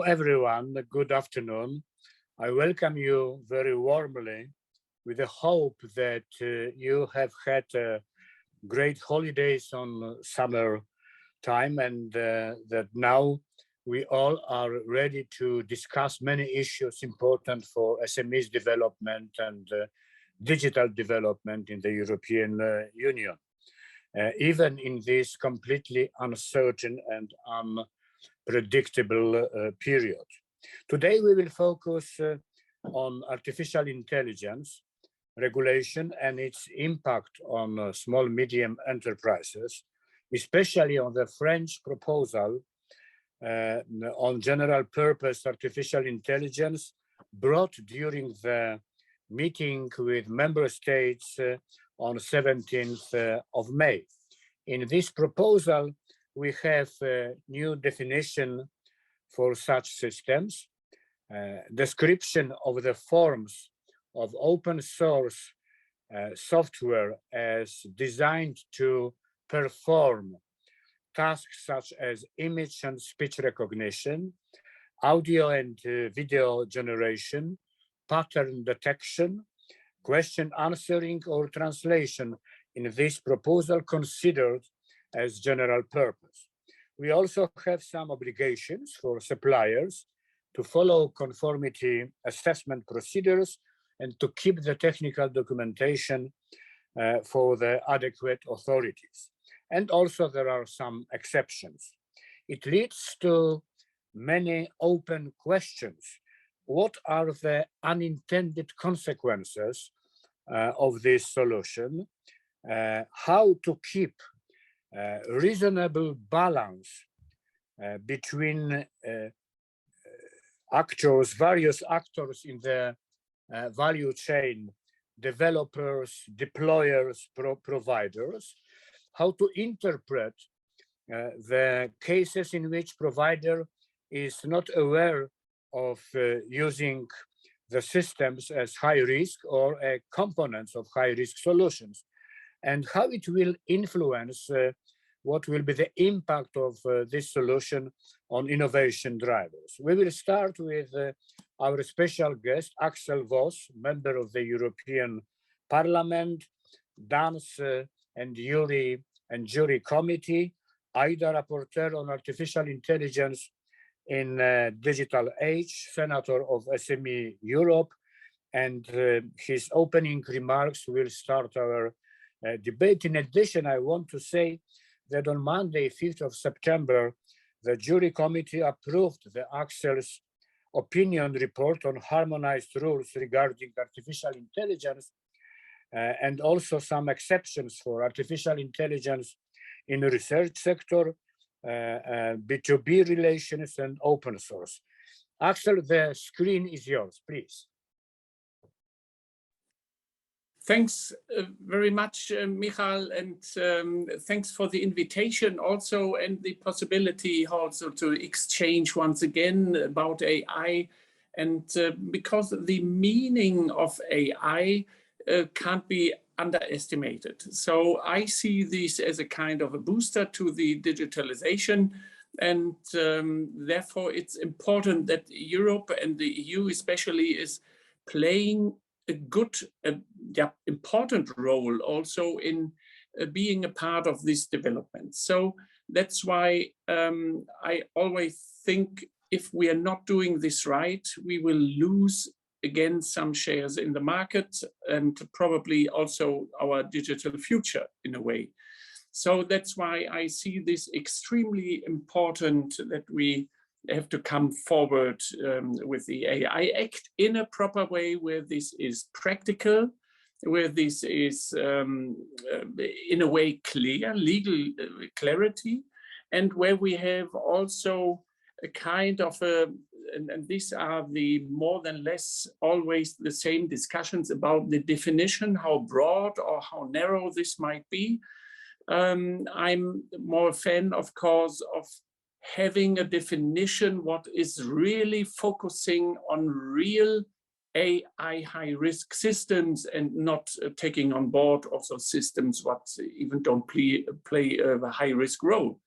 everyone, good afternoon. I welcome you very warmly with the hope that you have had great holidays on summer time and that now we all are ready to discuss many issues important for SMEs development and digital development in the European Union, even in this completely uncertain and unpredictable period. Today we will focus on artificial intelligence regulation and its impact on small medium enterprises, especially on the French proposal on general purpose artificial intelligence brought during the meeting with member states on 17th of May. In this proposal, we have a new definition for such systems, description of the forms of open source software as designed to perform tasks such as image and speech recognition, audio and video generation, pattern detection, question answering or translation in this proposal considered as general purpose. We also have some obligations for suppliers to follow conformity assessment procedures and to keep the technical documentation for the adequate authorities. And also there are some exceptions. It leads to many open questions. What are the unintended consequences of this solution? How to keep reasonable balance between actors, various actors in the value chain, developers, deployers, providers, how to interpret the cases in which provider is not aware of using the systems as high risk or components of high risk solutions, and how it will influence what will be the impact of this solution on innovation drivers. We will start with our special guest, Axel Voss, member of the European Parliament, Dance and Jury Committee, AIDA Rapporteur on Artificial Intelligence in Digital Age, Senator of SME Europe, and his opening remarks will start our debate. In addition, I want to say that on Monday, 5th of September, the Jury Committee approved the Axel's opinion report on harmonized rules regarding artificial intelligence and also some exceptions for artificial intelligence in the research sector, B2B relations and open source. Axel, the screen is yours, please. Thanks very much, Michal, and thanks for the invitation also and the possibility also to exchange once again about AI. And because the meaning of AI can't be underestimated. So I see this as a kind of a booster to the digitalization, and therefore it's important that Europe and the EU especially is playing a good, important role also in being a part of this development. So that's why I always think if we are not doing this right, we will lose again some shares in the market and probably also our digital future in a way. So that's why I see this extremely important that we have to come forward with the AI Act in a proper way where this is practical, where this is in a way clear, legal clarity, and where we have also a kind of a, and these are the more than less always the same discussions about the definition, how broad or how narrow this might be. I'm more a fan, of course, of having a definition what is really focusing on real AI high-risk systems and not taking on board also systems what even don't play a high-risk role.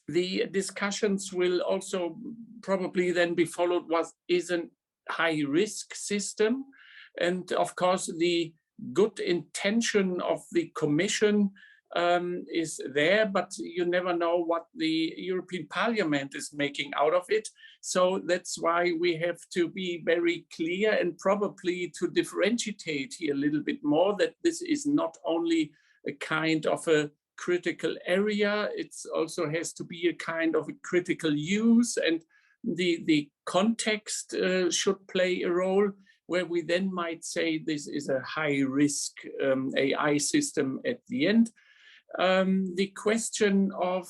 The discussions will also probably then be followed what is a high-risk system. And of course, the good intention of the Commission is there, but you never know what the European Parliament is making out of it. So that's why we have to be very clear and probably to differentiate here a little bit more, that this is not only a kind of a critical area, it also has to be a kind of a critical use, and the context should play a role, where we then might say this is a high-risk AI system at the end. The question of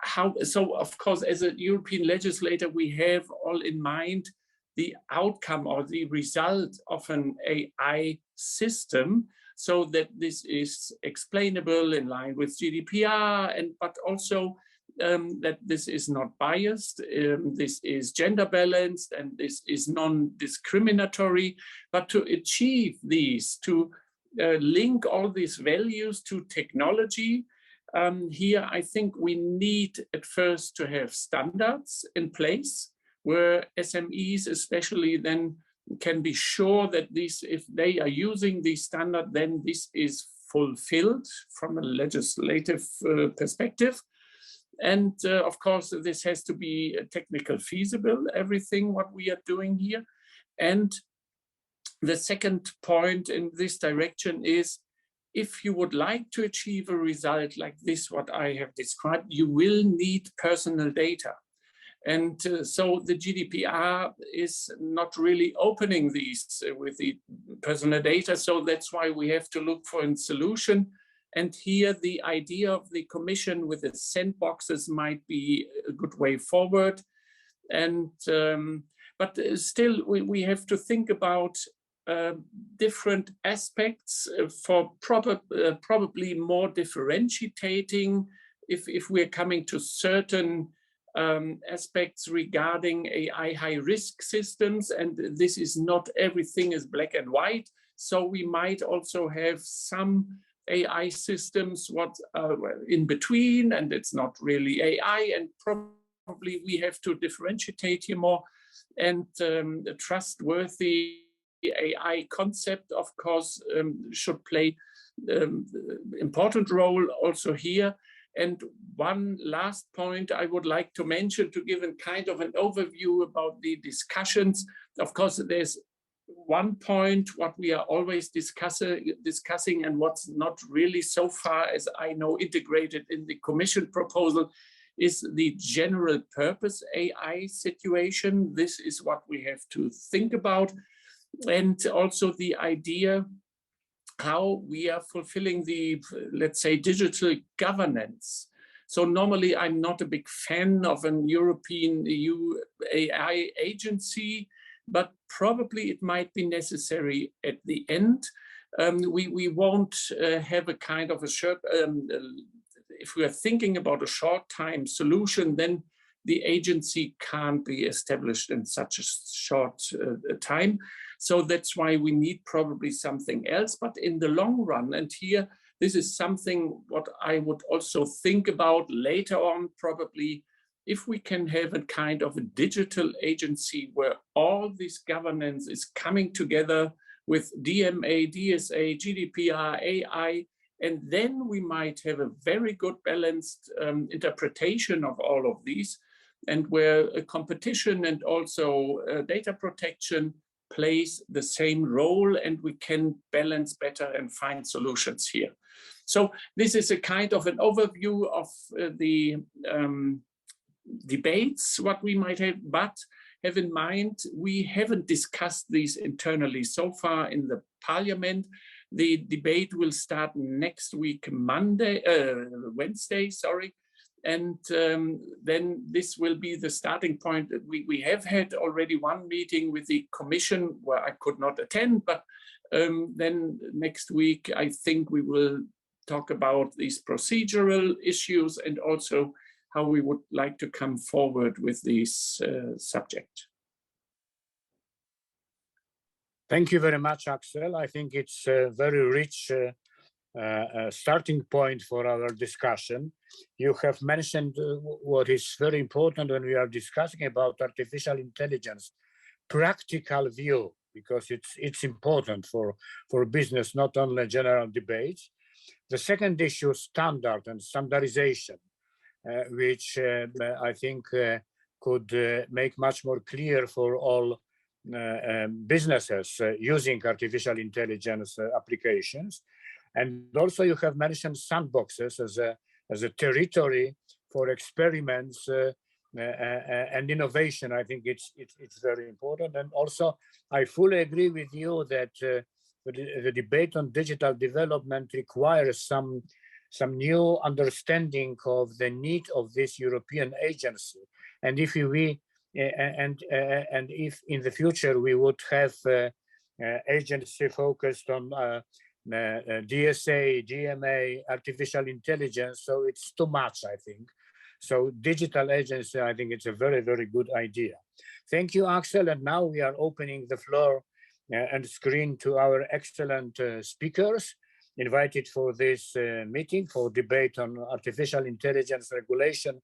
how, so of course, as a European legislator, we have all in mind the outcome or the result of an AI system, so that this is explainable in line with GDPR, and but also that this is not biased, this is gender balanced, and this is non-discriminatory. But to achieve these, to link all these values to technology, here I think we need at first to have standards in place where SMEs especially then can be sure that this, if they are using the standard, then this is fulfilled from a legislative perspective. And of course, this has to be technically feasible, everything what we are doing here. And the second point in this direction is, if you would like to achieve a result like this, what I have described, you will need personal data. And so the GDPR is not really opening these with the personal data. So that's why we have to look for a solution. And here the idea of the Commission with the sandboxes might be a good way forward. And but still we have to think about different aspects for probably more differentiating if we're coming to certain aspects regarding AI high-risk systems, and this is not everything is black and white. So we might also have some AI systems what in between, and it's not really AI, and probably we have to differentiate here more. And the trustworthy AI concept, of course, should play important role also here. And one last point I would like to mention to give a kind of an overview about the discussions. Of course, there's one point what we are always discussing and what's not really so far as I know integrated in the Commission proposal is the general purpose AI situation. This is what we have to think about. And also the idea how we are fulfilling the, let's say, digital governance. So normally I'm not a big fan of an European EU AI agency, but probably it might be necessary at the end. We won't have a kind of a short, if we are thinking about a short time solution, then the agency can't be established in such a short time. So that's why we need probably something else, but in the long run, and here, this is something what I would also think about later on, probably, if we can have a kind of a digital agency where all this governance is coming together with DMA, DSA, GDPR, AI, and then we might have a very good balanced interpretation of all of these, and where a competition and also data protection plays the same role, and we can balance better and find solutions here. So this is a kind of an overview of the debates, what we might have, but have in mind, we haven't discussed these internally so far in the Parliament. The debate will start next week, Wednesday, sorry. And then this will be the starting point. We have had already one meeting with the Commission where I could not attend, but then next week, I think we will talk about these procedural issues and also how we would like to come forward with this subject. Thank you very much, Axel. I think it's a very rich starting point for our discussion. You have mentioned what is very important when we are discussing about artificial intelligence, practical view, because it's important for business, not only general debates. The second issue, standard and standardization, which I think could make much more clear for all businesses using artificial intelligence applications. And also you have mentioned sandboxes as a territory for experiments and innovation. I think it's very important. And also I fully agree with you that the debate on digital development requires some new understanding of the need of this European agency. And if if in the future we would have agency focused on DSA, GMA, artificial intelligence, so it's too much, I think. So digital agency, I think it's a very, very good idea. Thank you, Axel. And now we are opening the floor and screen to our excellent speakers invited for this meeting for debate on artificial intelligence regulation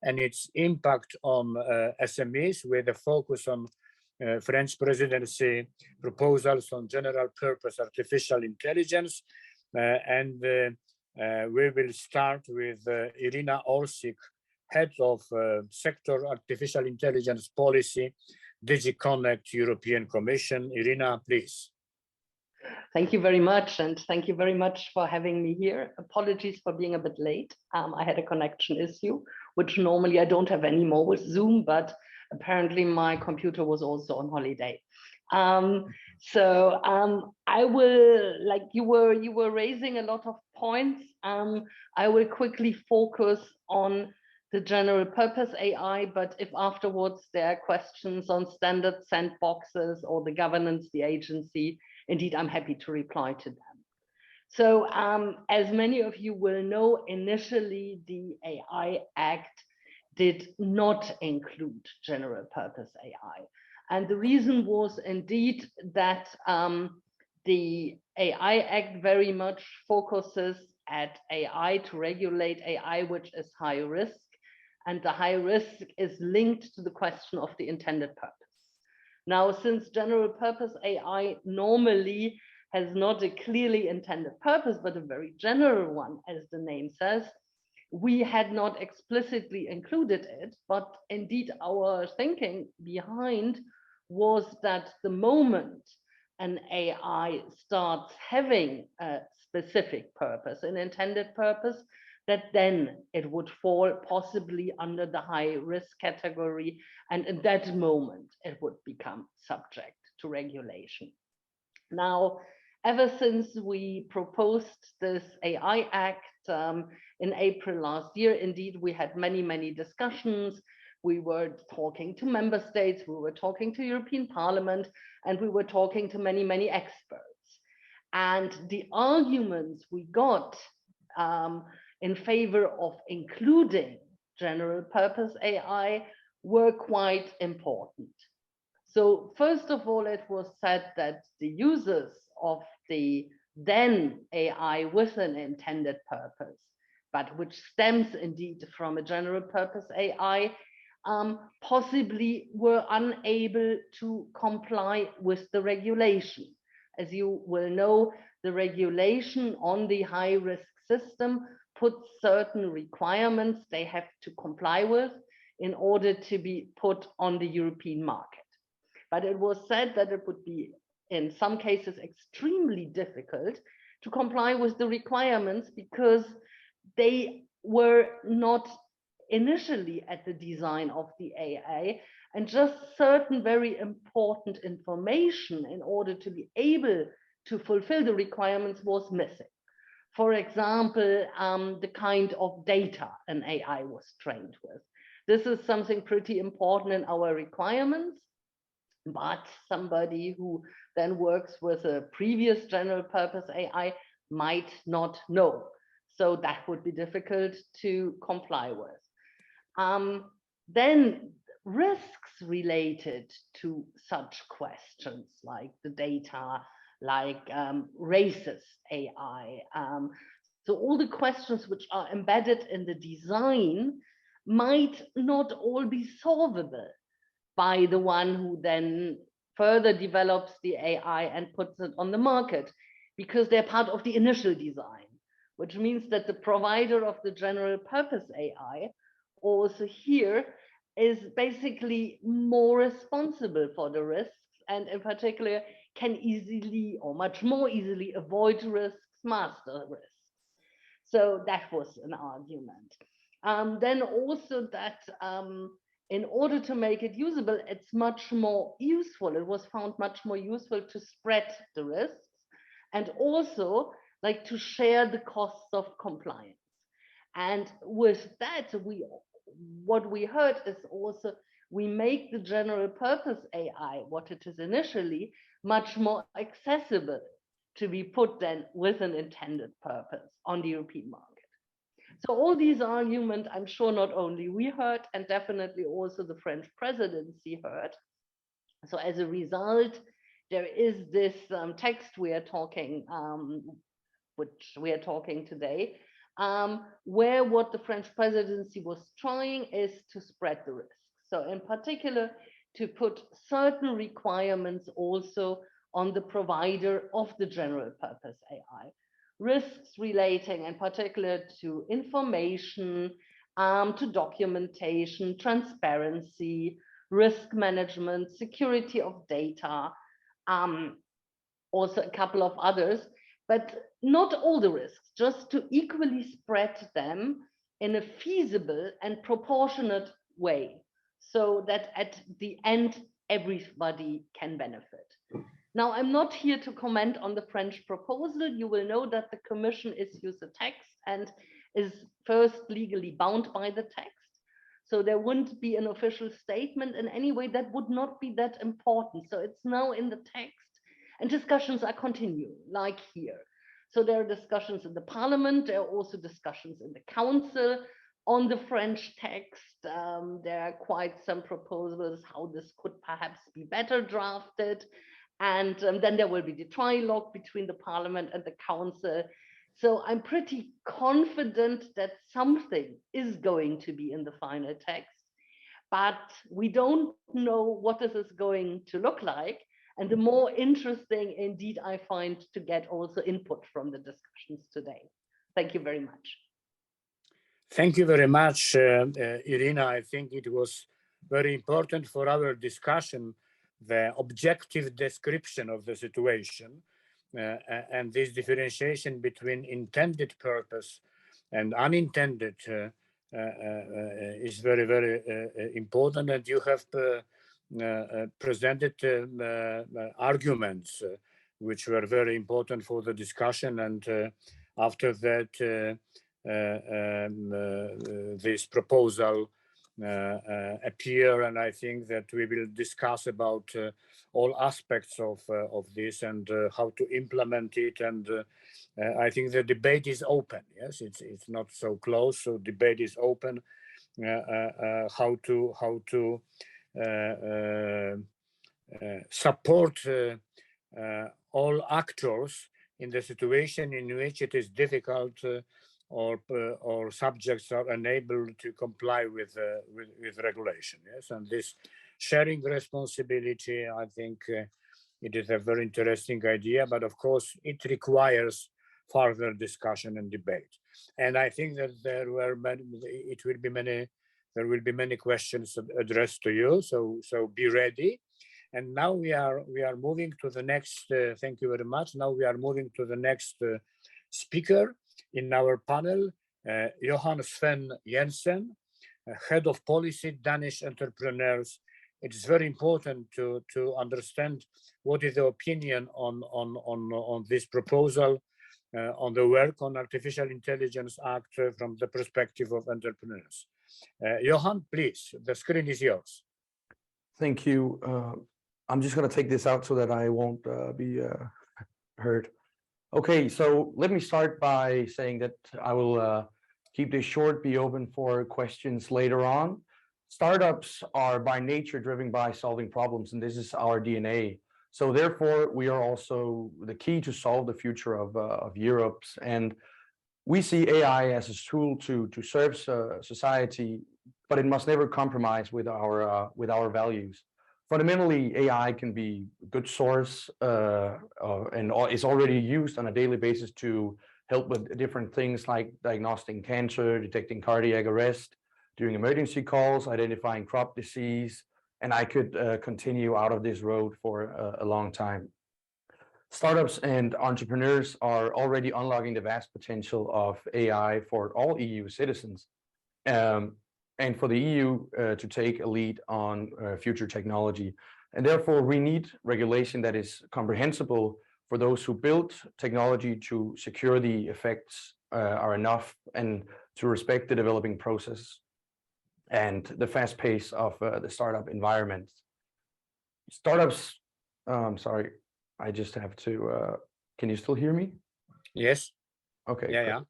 and its impact on SMEs, with a focus on French presidency proposals on general purpose artificial intelligence. We will start with Irina Orsik, Head of Sector Artificial Intelligence Policy, DigiConnect European Commission. Irina, please. Thank you very much, and thank you very much for having me here. Apologies for being a bit late. I had a connection issue, which normally I don't have anymore with Zoom, but apparently my computer was also on holiday. I will, like you were raising a lot of points. I will quickly focus on the general purpose AI, but if afterwards there are questions on standard sandboxes or the governance, the agency, indeed, I'm happy to reply to them. So as many of you will know, initially the AI Act did not include general purpose AI. And the reason was indeed that the AI Act very much focuses at AI to regulate AI, which is high risk. And the high risk is linked to the question of the intended purpose. Now, since general purpose AI normally has not a clearly intended purpose, but a very general one, as the name says, we had not explicitly included it, but indeed our thinking behind was that the moment an AI starts having a specific purpose, an intended purpose, that then it would fall possibly under the high risk category, and in that moment it would become subject to regulation. Now, ever since we proposed this AI Act in April last year, indeed we had many discussions. We were talking to member states, we were talking to European Parliament, and we were talking to many experts. And the arguments we got in favor of including general purpose AI were quite important. So first of all, it was said that the users of the then AI with an intended purpose, but which stems indeed from a general purpose AI, possibly were unable to comply with the regulation. As you will know, the regulation on the high risk system puts certain requirements they have to comply with in order to be put on the European market. But it was said that it would be, in some cases, extremely difficult to comply with the requirements because they were not initially at the design of the AI, and just certain very important information in order to be able to fulfill the requirements was missing. For example, the kind of data an AI was trained with. This is something pretty important in our requirements, but somebody who then works with a previous general purpose AI might not know. So that would be difficult to comply with. Then risks related to such questions like the data, like racist AI. So all the questions which are embedded in the design might not all be solvable by the one who then further develops the AI and puts it on the market, because they're part of the initial design, which means that the provider of the general purpose AI also here is basically more responsible for the risks, and in particular can easily or much more easily avoid risks, master risks. So that was an argument. Then also that in order to make it usable, it's much more useful. It was found much more useful to spread the risks and also like to share the costs of compliance. And with that, what we heard is also we make the general purpose AI, what it is initially, much more accessible to be put then with an intended purpose on the European market. So all these arguments, I'm sure not only we heard, and definitely also the French presidency heard. So as a result, there is this text we are talking, which we are talking today, where what the French presidency was trying is to spread the risk. So in particular, to put certain requirements also on the provider of the general purpose AI. Risks relating in particular to information, to documentation, transparency, risk management, security of data, also a couple of others, but not all the risks, just to equally spread them in a feasible and proportionate way, so that at the end, everybody can benefit. Now, I'm not here to comment on the French proposal. You will know that the Commission issues a text and is first legally bound by the text. So there wouldn't be an official statement in any way. That would not be that important. So it's now in the text and discussions are continuing, like here. So there are discussions in the Parliament. There are also discussions in the Council on the French text. There are quite some proposals how this could perhaps be better drafted. And then there will be the trilogue between the Parliament and the Council. So I'm pretty confident that something is going to be in the final text, but we don't know what this is going to look like. And the more interesting indeed I find to get also input from the discussions today. Thank you very much. Thank you very much, Irina. I think it was very important for our discussion, the objective description of the situation and this differentiation between intended purpose and unintended is very, very important. And you have presented arguments which were very important for the discussion. And after that, this proposal appear, and I think that we will discuss about all aspects of this and how to implement it. And I think the debate is open. Yes, it's not so close. So debate is open. How to support all actors in the situation in which it is difficult or subjects are unable to comply with regulation. Yes, and this sharing responsibility, I think it is a very interesting idea, but of course it requires further discussion and debate. And I think that there will be many questions addressed to you. So be ready. And now we are moving to the next. Thank you very much. Now we are moving to the next speaker in our panel, Johan Sven Jensen, head of policy, Danish entrepreneurs. It is very important to understand what is the opinion on this proposal, on the work on Artificial Intelligence Act from the perspective of entrepreneurs. Johan, please, the screen is yours. Thank you. I'm just going to take this out so that I won't be heard. Okay, so let me start by saying that I will keep this short, be open for questions later on. Startups are by nature driven by solving problems, and this is our DNA. So therefore, we are also the key to solve the future of Europe's. And we see AI as a tool to serve society, but it must never compromise with our values. Fundamentally, AI can be a good source and is already used on a daily basis to help with different things like diagnosing cancer, detecting cardiac arrest, doing emergency calls, identifying crop disease, and I could continue out of this road for a long time. Startups and entrepreneurs are already unlocking the vast potential of AI for all EU citizens, and for the EU to take a lead on future technology. And therefore, we need regulation that is comprehensible for those who build technology to secure the effects are enough and to respect the developing process and the fast pace of the startup environment. Startups, sorry, I just have to, can you still hear me? Yes. Okay. Yeah, great. yeah.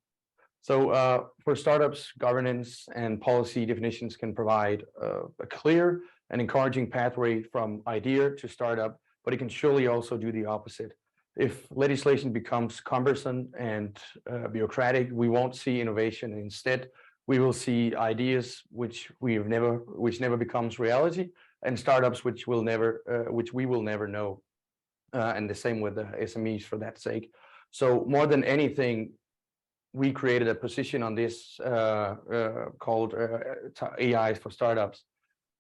So for startups, governance and policy definitions can provide a clear and encouraging pathway from idea to startup, but it can surely also do the opposite. If legislation becomes cumbersome and bureaucratic, we won't see innovation. Instead, we will see ideas which never becomes reality, and startups which we will never know. And the same with the SMEs for that sake. So more than anything, we created a position on this called AI for startups.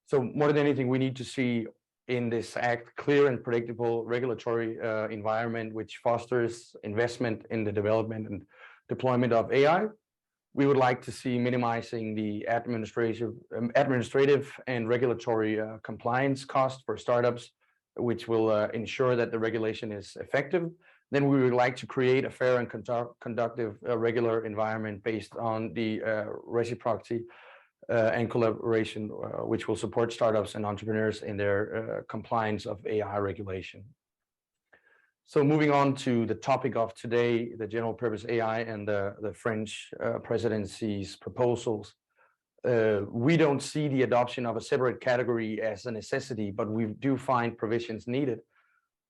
So more than anything, we need to see in this act clear and predictable regulatory environment which fosters investment in the development and deployment of AI. We would like to see minimizing the administrative and regulatory compliance cost for startups, which will ensure that the regulation is effective. Then we would like to create a fair and conductive regular environment based on the reciprocity and collaboration, which will support startups and entrepreneurs in their compliance of AI regulation. So moving on to the topic of today, the general purpose AI and the French presidency's proposals. We don't see the adoption of a separate category as a necessity, but we do find provisions needed.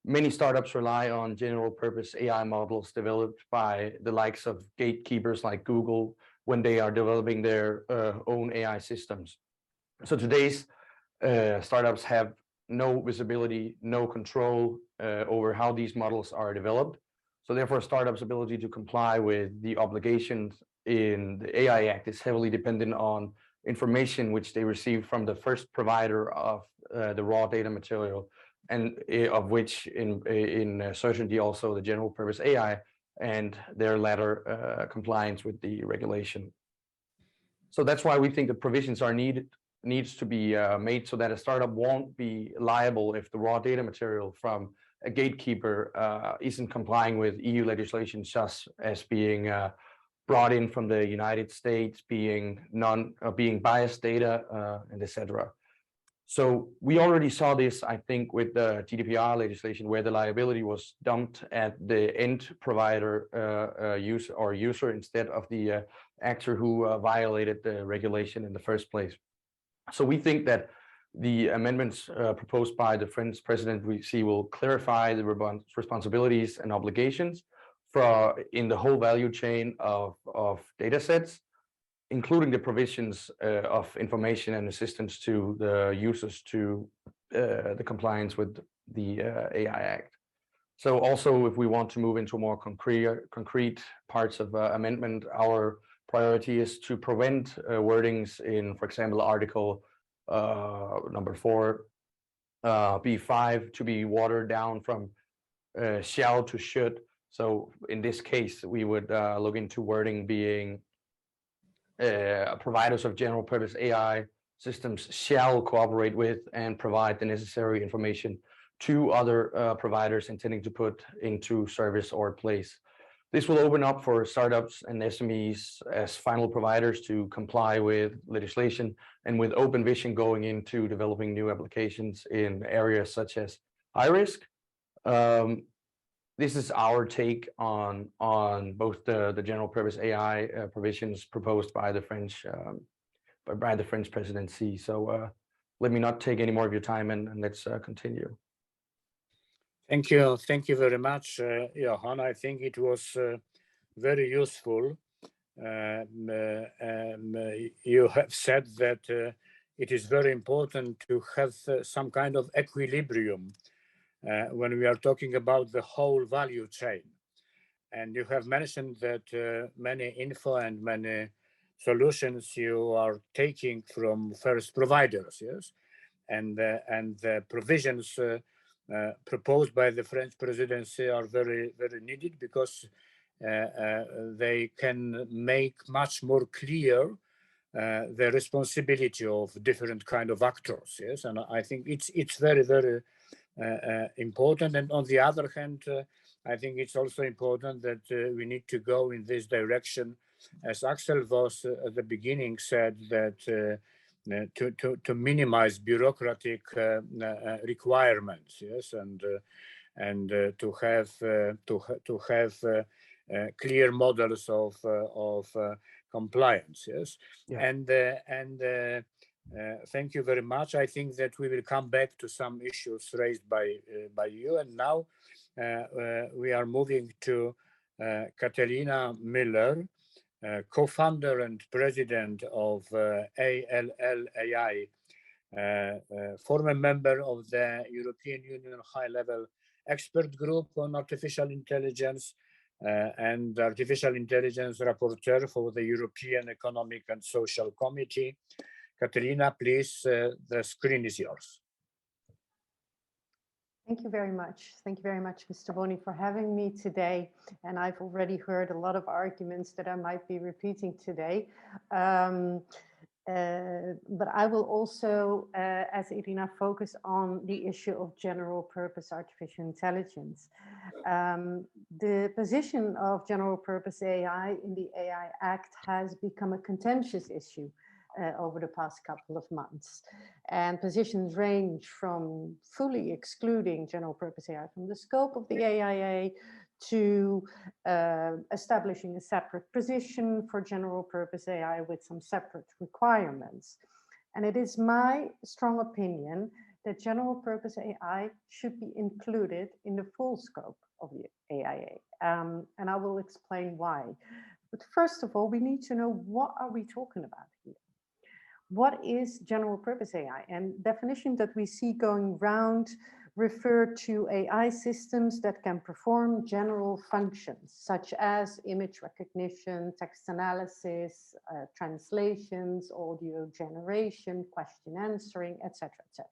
Many startups rely on general purpose AI models developed by the likes of gatekeepers like Google when they are developing their own AI systems. So today's startups have no visibility, no control over how these models are developed. So therefore, startups' ability to comply with the obligations in the AI Act is heavily dependent on information which they receive from the first provider of the raw data material, and of which in certainty also the general purpose AI and their latter compliance with the regulation. So that's why we think the provisions are needs to be made so that a startup won't be liable if the raw data material from a gatekeeper isn't complying with EU legislation, such as being brought in from the United States, being biased data, and etc. So we already saw this, I think, with the GDPR legislation, where the liability was dumped at the end provider user instead of the actor who violated the regulation in the first place. So we think that the amendments proposed by the French president will clarify the responsibilities and obligations in the whole value chain of data sets, including the provisions of information and assistance to the users to the compliance with the AI Act. So also, if we want to move into more concrete parts of amendment, our priority is to prevent wordings in, for example, Article number 4, B5 to be watered down from shall to should. So in this case, we would look into wording being providers of general purpose AI systems shall cooperate with and provide the necessary information to other providers intending to put into service or place. This will open up for startups and SMEs as final providers to comply with legislation and with open vision going into developing new applications in areas such as high risk. This is our take on both the general purpose AI provisions proposed by the French presidency. So let me not take any more of your time and let's continue. Thank you very much, Johan. I think it was very useful. You have said that it is very important to have some kind of equilibrium when we are talking about the whole value chain. And you have mentioned that many info and many solutions you are taking from first providers, yes? And the provisions proposed by the French presidency are very, very needed because they can make much more clear the responsibility of different kind of actors, yes? And I think it's very, very important. And on the other hand, I think it's also important that we need to go in this direction, as Axel was at the beginning said, that to minimize bureaucratic requirements, yes, and to have clear models of compliance, yes, yeah. And thank you very much. I think that we will come back to some issues raised by you. And now we are moving to Katerina Miller, co-founder and president of ALL-AI, former member of the European Union high-level expert group on artificial intelligence and artificial intelligence rapporteur for the European Economic and Social Committee. Katerina, please, the screen is yours. Thank you very much. Thank you very much, Mr. Boni, for having me today. And I've already heard a lot of arguments that I might be repeating today. But I will also, as Irina, focus on the issue of general purpose artificial intelligence. The position of general purpose AI in the AI Act has become a contentious issue over the past couple of months. And positions range from fully excluding general purpose AI from the scope of the AIA to establishing a separate position for general purpose AI with some separate requirements. And it is my strong opinion that general purpose AI should be included in the full scope of the AIA. And I will explain why. But first of all, we need to know, what are we talking about here? What is general purpose AI? And definitions that we see going round refer to AI systems that can perform general functions, such as image recognition, text analysis, translations, audio generation, question answering, etc., etc.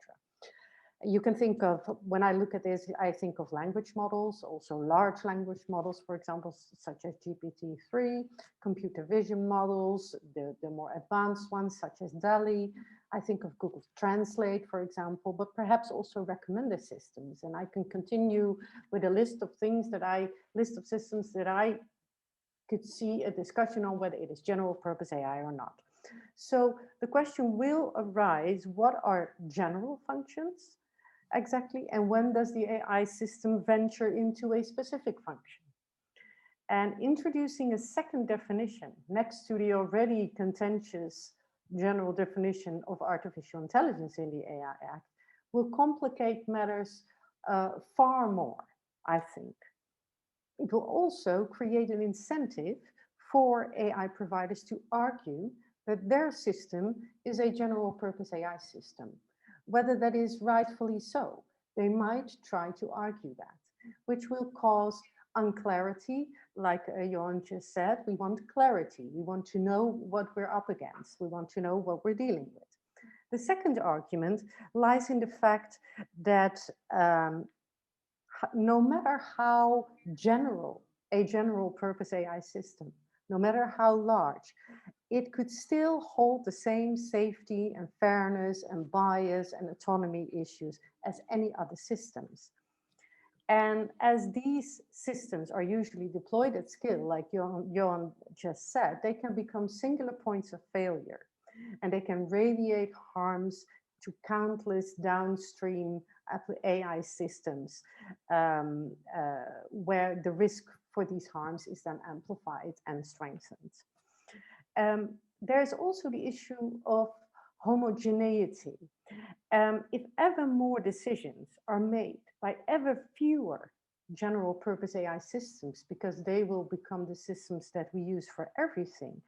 You can think of, when I look at this, I think of language models, also large language models, for example, such as GPT-3, computer vision models, the more advanced ones, such as DALL-E. I think of Google Translate, for example, but perhaps also recommender systems. And I can continue with a list of systems that I could see a discussion on whether it is general purpose AI or not. So the question will arise, what are general functions exactly, and when does the AI system venture into a specific function? And introducing a second definition next to the already contentious general definition of artificial intelligence in the AI Act will complicate matters far more, I think. It will also create an incentive for AI providers to argue that their system is a general purpose AI system. Whether that is rightfully so, they might try to argue that, which will cause unclarity. Like Johan just said, we want clarity. We want to know what we're up against. We want to know what we're dealing with. The second argument lies in the fact that no matter how general a general purpose AI system, no matter how large, it could still hold the same safety and fairness and bias and autonomy issues as any other systems. And as these systems are usually deployed at scale, like Johan just said, they can become singular points of failure, and they can radiate harms to countless downstream AI systems where the risk for these harms is then amplified and strengthened. There's also the issue of homogeneity. If ever more decisions are made by ever fewer general purpose AI systems, because they will become the systems that we use for everything,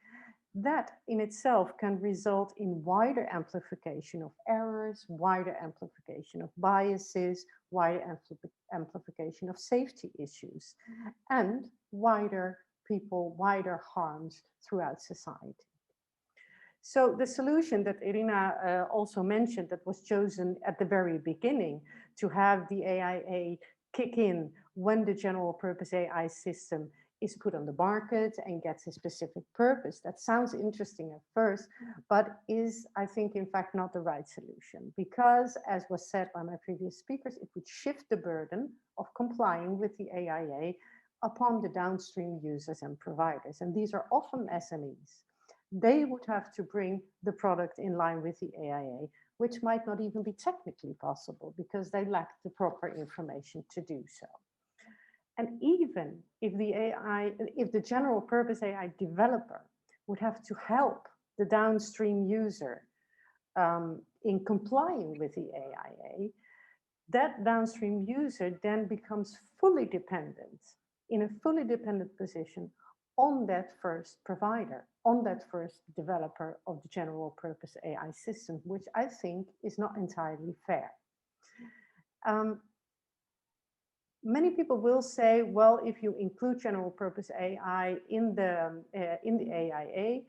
that in itself can result in wider amplification of errors, wider amplification of biases, wider amplification of safety issues, and wider harms throughout society. So the solution that Irina also mentioned, that was chosen at the very beginning, to have the AIA kick in when the general purpose AI system is put on the market and gets a specific purpose. That sounds interesting at first, but is, I think, in fact, not the right solution, because, as was said by my previous speakers, it would shift the burden of complying with the AIA upon the downstream users and providers. And these are often SMEs. They would have to bring the product in line with the AIA, which might not even be technically possible because they lack the proper information to do so. And even if the general purpose AI developer would have to help the downstream user in complying with the AIA, that downstream user then becomes fully dependent, in a fully dependent position on that first provider, on that first developer of the general purpose AI system, which I think is not entirely fair. Many people will say, well, if you include general purpose AI in the AIA,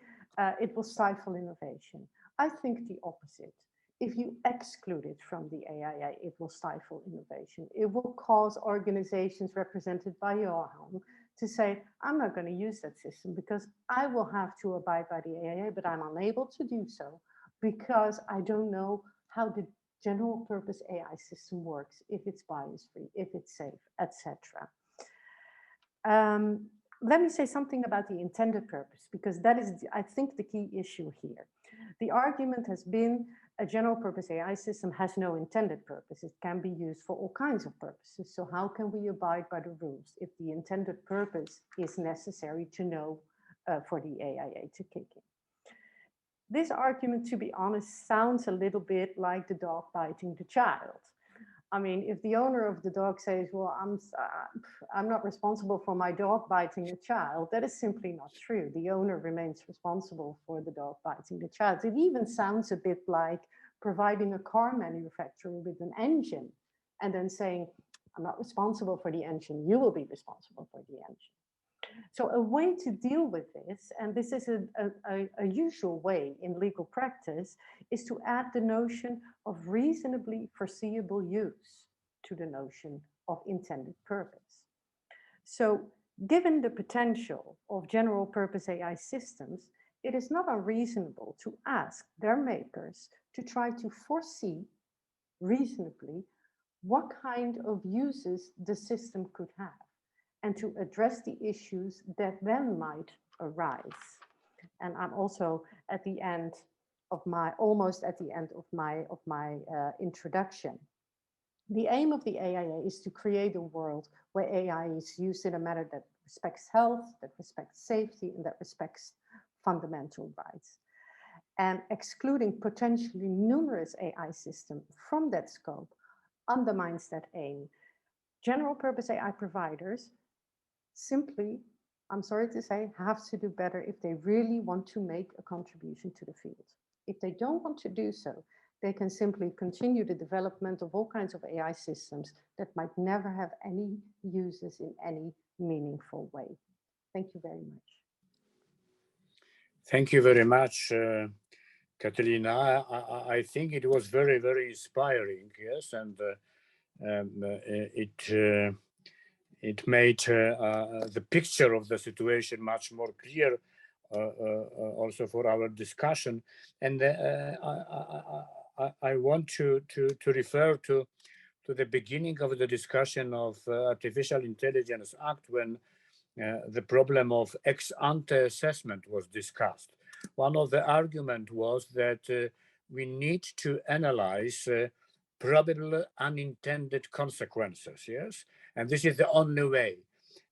it will stifle innovation. I think the opposite. If you exclude it from the AIA, it will stifle innovation. It will cause organizations represented by Johan to say, I'm not going to use that system because I will have to abide by the AIA, but I'm unable to do so because I don't know how the general purpose AI system works, if it's bias-free, if it's safe, etc. Let me say something about the intended purpose, because that is, I think, the key issue here. The argument has been a general purpose AI system has no intended purpose. It can be used for all kinds of purposes. So how can we abide by the rules if the intended purpose is necessary to know for the AIA to kick in? This argument, to be honest, sounds a little bit like the dog biting the child. I mean, if the owner of the dog says, well, I'm not responsible for my dog biting a child, that is simply not true. The owner remains responsible for the dog biting the child. It even sounds a bit like providing a car manufacturer with an engine and then saying, I'm not responsible for the engine, you will be responsible for the engine. So a way to deal with this, and this is a usual way in legal practice, is to add the notion of reasonably foreseeable use to the notion of intended purpose. So given the potential of general purpose AI systems, it is not unreasonable to ask their makers to try to foresee reasonably what kind of uses the system could have, and to address the issues that then might arise. And I'm also at the end of my, almost at the end of my introduction. The aim of the AIA is to create a world where AI is used in a manner that respects health, that respects safety, and that respects fundamental rights. And excluding potentially numerous AI systems from that scope undermines that aim. General purpose AI providers simply, I'm sorry to say, have to do better if they really want to make a contribution to the field. If they don't want to do so, they can simply continue the development of all kinds of AI systems that might never have any uses in any meaningful way. Thank you very much. Thank you very much, Catalina. I think it was very, very inspiring, yes, and it made the picture of the situation much more clear, also for our discussion. And I want to refer to the beginning of the discussion of Artificial Intelligence Act, when the problem of ex-ante assessment was discussed. One of the arguments was that we need to analyze probable unintended consequences, yes? And this is the only way.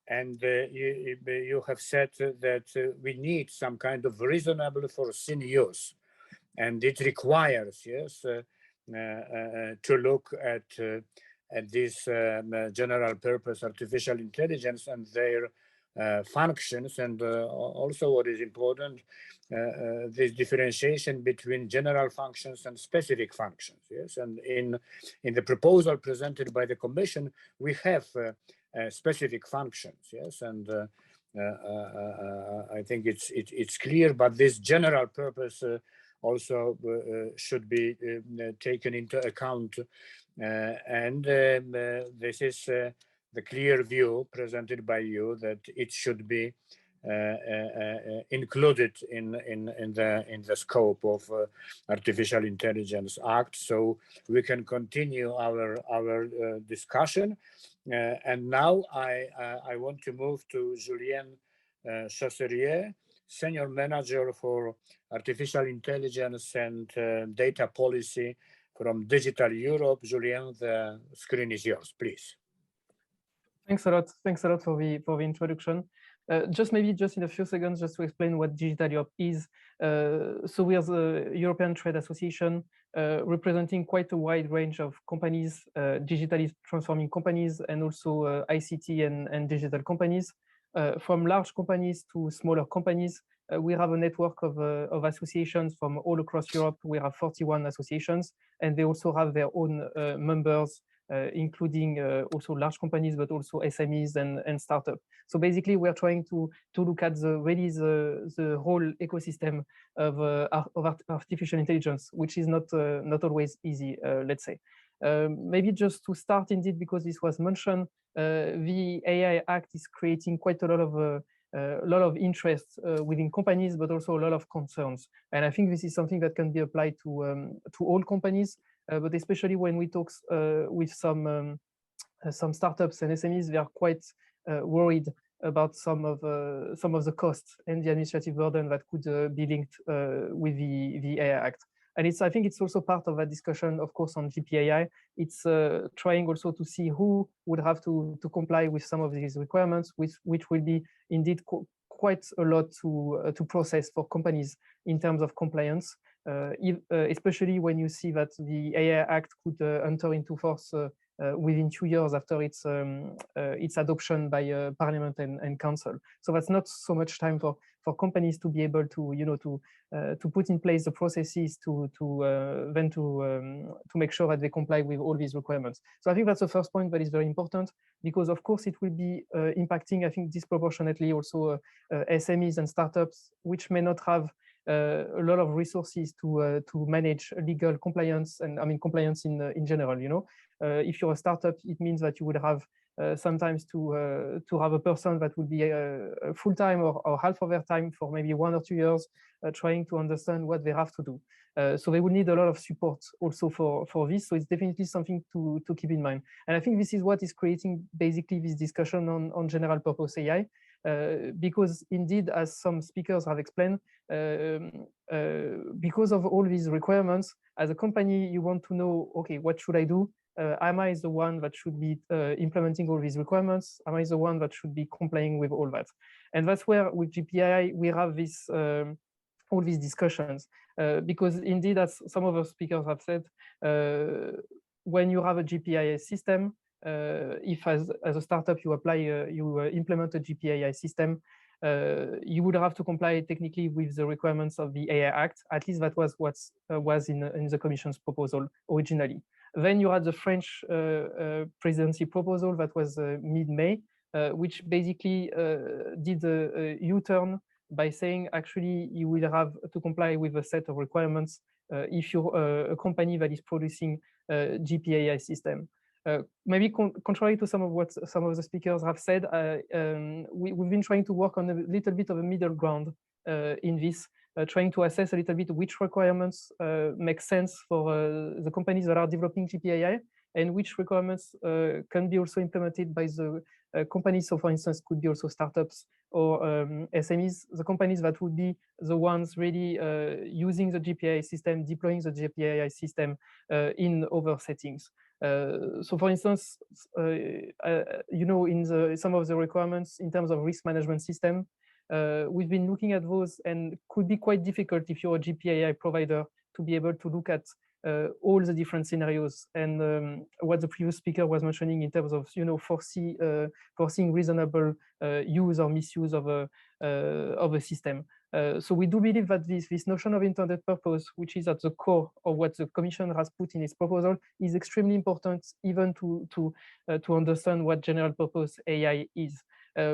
And you have said that we need some kind of reasonable foreseen use. and it requires, yes, to look at this general purpose artificial intelligence and their functions, and also what is important, this differentiation between general functions and specific functions. Yes, and in the proposal presented by the Commission, we have specific functions. Yes, and I think it's clear, but this general purpose also should be taken into account, and this is the clear view presented by you, that it should be included in the scope of Artificial Intelligence Act, so we can continue our discussion. And now I want to move to Julien Chasserier, Senior Manager for Artificial Intelligence and Data Policy from Digital Europe. Julien, the screen is yours, please. Thanks a lot. Thanks a lot for the introduction. Just maybe just in a few seconds, just to explain what Digital Europe is. So we are the European Trade Association, representing quite a wide range of companies, digitally transforming companies, and also ICT and digital companies. From large companies to smaller companies, we have a network of associations from all across Europe. We have 41 associations, and they also have their own members, including also large companies, but also SMEs and startups. So basically, we are trying to look at the whole ecosystem of artificial intelligence, which is not always easy, let's say. Maybe just to start, indeed, because this was mentioned, the AI Act is creating quite a lot of interest within companies, but also a lot of concerns. And I think this is something that can be applied to all companies, but especially when we talk with some startups and SMEs, they are quite worried about some of the costs and the administrative burden that could be linked with the AI Act. And I think it's also part of a discussion, of course, on GPAI. It's trying also to see who would have to comply with some of these requirements, which will be indeed quite a lot to process for companies in terms of compliance, especially when you see that the AI Act could enter into force within 2 years after its adoption by Parliament and Council. So that's not so much time for companies to be able to to put in place the processes to make sure that they comply with all these requirements. So I think that's the first point that is very important, because of course it will be impacting, I think, disproportionately also SMEs and startups, which may not have a lot of resources to manage legal compliance, and I mean compliance in general. You know, if you're a startup, it means that you would have sometimes to have a person that would be full time or half of their time for maybe 1 or 2 years, trying to understand what they have to do. So they would need a lot of support also for this. So it's definitely something to keep in mind. And I think this is what is creating basically this discussion on general purpose AI. Because indeed, as some speakers have explained, because of all these requirements, as a company, you want to know, okay, what should I do? Am I the one that should be implementing all these requirements? Am I the one that should be complying with all that? And that's where with GPAI, we have this all these discussions, because indeed, as some of the speakers have said, when you have a GPAI system, if as a startup you apply, you implement a GPAI system, you would have to comply technically with the requirements of the AI Act. At least that was what was in the Commission's proposal originally. Then you had the French presidency proposal that was mid-May, which basically did a U-turn by saying actually you will have to comply with a set of requirements if you're a company that is producing a GPAI system. Maybe contrary to some of what some of the speakers have said, we've been trying to work on a little bit of a middle ground in this, trying to assess a little bit which requirements make sense for the companies that are developing GPAI, and which requirements can be also implemented by the companies. So for instance, could be also startups or SMEs, the companies that would be the ones really using the GPAI system, deploying the GPAI system in other settings. So for instance, you know, in some of the requirements in terms of risk management system, we've been looking at those, and could be quite difficult if you're a GPAI provider to be able to look at all the different scenarios, and what the previous speaker was mentioning in terms of foreseeing reasonable use or misuse of a system. So we do believe that this notion of intended purpose, which is at the core of what the Commission has put in its proposal, is extremely important, even to understand what general purpose AI is.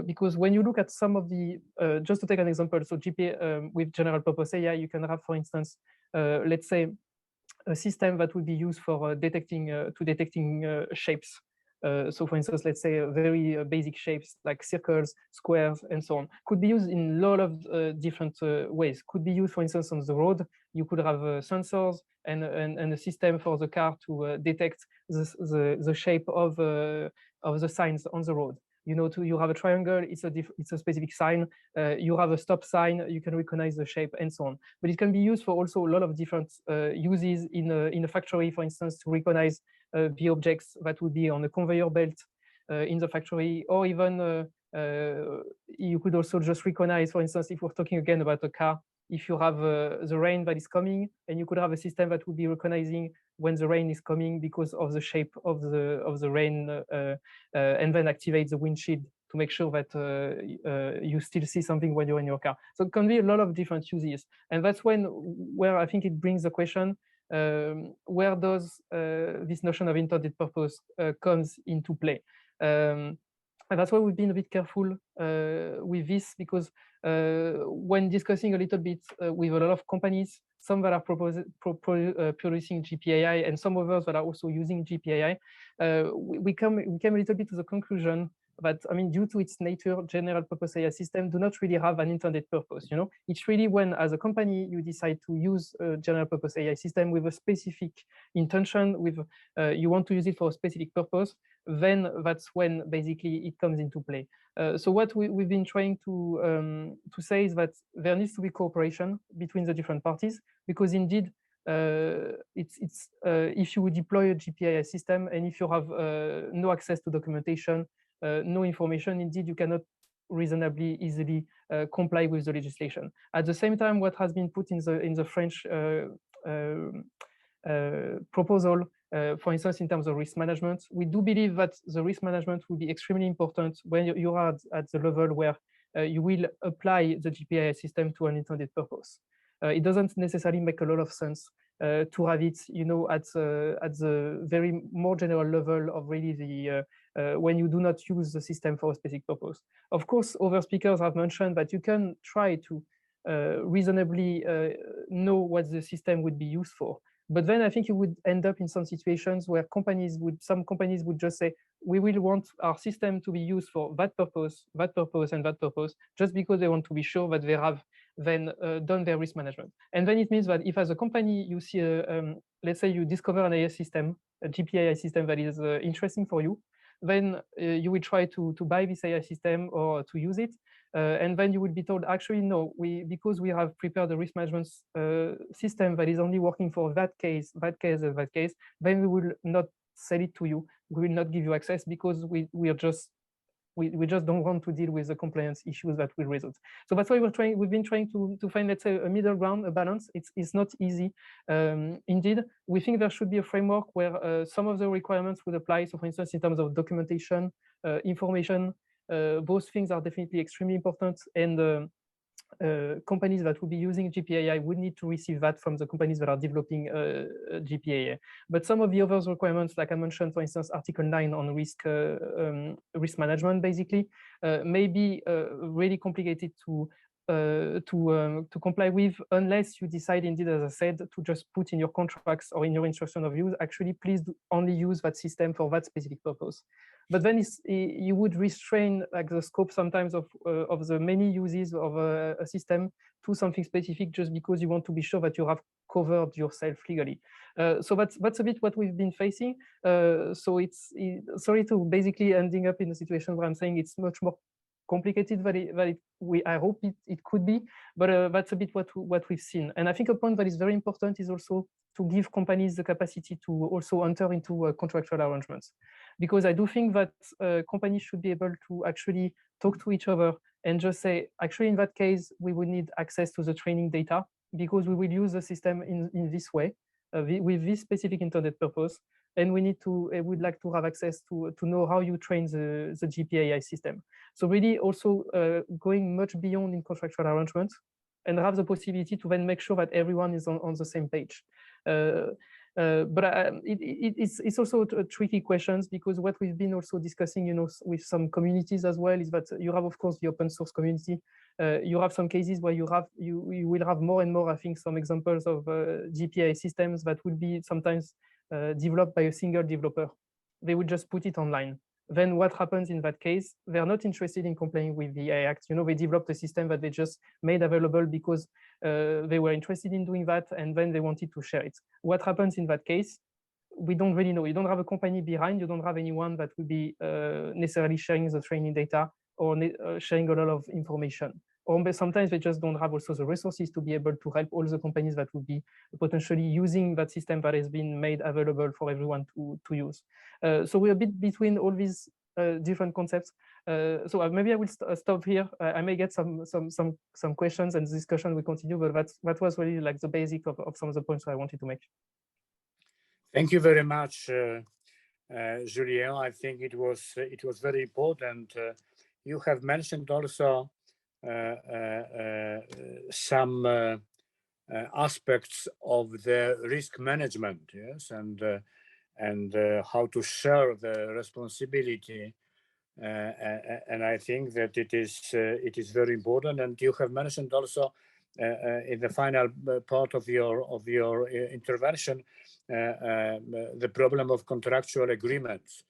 Because when you look at some of the, just to take an example, so GPA with general purpose AI, you can have, for instance, let's say, a system that would be used for detecting shapes. So for instance, let's say very basic shapes like circles, squares, and so on, could be used in a lot of different ways. Could be used, for instance, on the road. You could have sensors and a system for the car to detect the shape of the signs on the road. You know, you have a triangle, it's a specific sign. You have a stop sign, you can recognize the shape, and so on. But it can be used for also a lot of different uses in a factory, for instance, to recognize the objects that would be on a conveyor belt in the factory, or even you could also just recognize, for instance, if we're talking again about a car, if you have the rain that is coming, and you could have a system that would be recognizing when the rain is coming because of the shape of the rain, and then activate the windshield to make sure that you still see something when you're in your car. So it can be a lot of different uses, and that's where I think it brings the question: where does this notion of intended purpose comes into play? And that's why we've been a bit careful with this, because when discussing a little bit with a lot of companies, some that are producing GPAI and some others that are also using GPAI, we came a little bit to the conclusion that, I mean, due to its nature, general purpose AI system do not really have an intended purpose. You know, it's really when, as a company, you decide to use a general purpose AI system with a specific intention, with you want to use it for a specific purpose, then that's when basically it comes into play. So what we've been trying to say is that there needs to be cooperation between the different parties, because indeed, if you would deploy a GPAI system and if you have no access to documentation, no information, indeed you cannot reasonably easily comply with the legislation. At the same time, what has been put in the French proposal, for instance, in terms of risk management, we do believe that the risk management will be extremely important when you are at the level where you will apply the GPAI system to an intended purpose. It doesn't necessarily make a lot of sense to have it, you know, at the very more general level of really the when you do not use the system for a specific purpose. Of course, other speakers have mentioned that you can try to reasonably know what the system would be used for. But then I think you would end up in some situations where some companies would just say, we will want our system to be used for that purpose, and that purpose, just because they want to be sure that they have then done their risk management. And then it means that if as a company you see, let's say you discover an AI system, a GPAI system that is interesting for you, then you will try to buy this AI system or to use it. And then you will be told, actually, no, because we have prepared a risk management system that is only working for that case, and that case, then we will not sell it to you. We will not give you access because we just don't want to deal with the compliance issues that will result. So that's why we've been trying to find, let's say, a middle ground, a balance. It's not easy. Indeed, we think there should be a framework where some of the requirements would apply. So for instance, in terms of documentation, information, those things are definitely extremely important, and companies that will be using GPAI would need to receive that from the companies that are developing GPAI. But some of the other requirements, like I mentioned, for instance, Article 9 on risk management, basically, may be really complicated to comply with, unless you decide, indeed, as I said, to just put in your contracts or in your instruction of use, actually, please only use that system for that specific purpose. But then you would restrain like the scope sometimes of the many uses of a system to something specific, just because you want to be sure that you have covered yourself legally. So that's a bit what we've been facing. So sorry to basically ending up in a situation where I'm saying it's much more complicated than I hope it could be, but that's a bit what we've seen. And I think a point that is very important is also to give companies the capacity to also enter into contractual arrangements, because I do think that companies should be able to actually talk to each other and just say, actually, in that case, we would need access to the training data, because we will use the system in this way, with this specific intended purpose. And we need to, would like to have access to know how you train the GPAI system. So really also going much beyond in contractual arrangements, and have the possibility to then make sure that everyone is on the same page. But it's also tricky questions, because what we've been also discussing, you know, with some communities as well, is that you have, of course, the open source community. You have some cases where you will have more and more, I think, some examples of GPA systems that will be sometimes developed by a single developer. They would just put it online. Then what happens in that case? They're not interested in complying with the AI Act. You know, they developed a system that they just made available because they were interested in doing that, and then they wanted to share it. What happens in that case? We don't really know. You don't have a company behind. You don't have anyone that would be necessarily sharing the training data or sharing a lot of information. Or sometimes they just don't have also the resources to be able to help all the companies that would be potentially using that system that has been made available for everyone to use. So we're a bit between all these different concepts. So maybe I will stop here. I may get some questions, and the discussion will continue, but that was really like the basic of some of the points I wanted to make. Thank you very much, Julien. I think it was very important. You have mentioned also some aspects of the risk management, yes, and how to share the responsibility, and I think that it is very important. And you have mentioned also in the final part of your intervention the problem of contractual agreements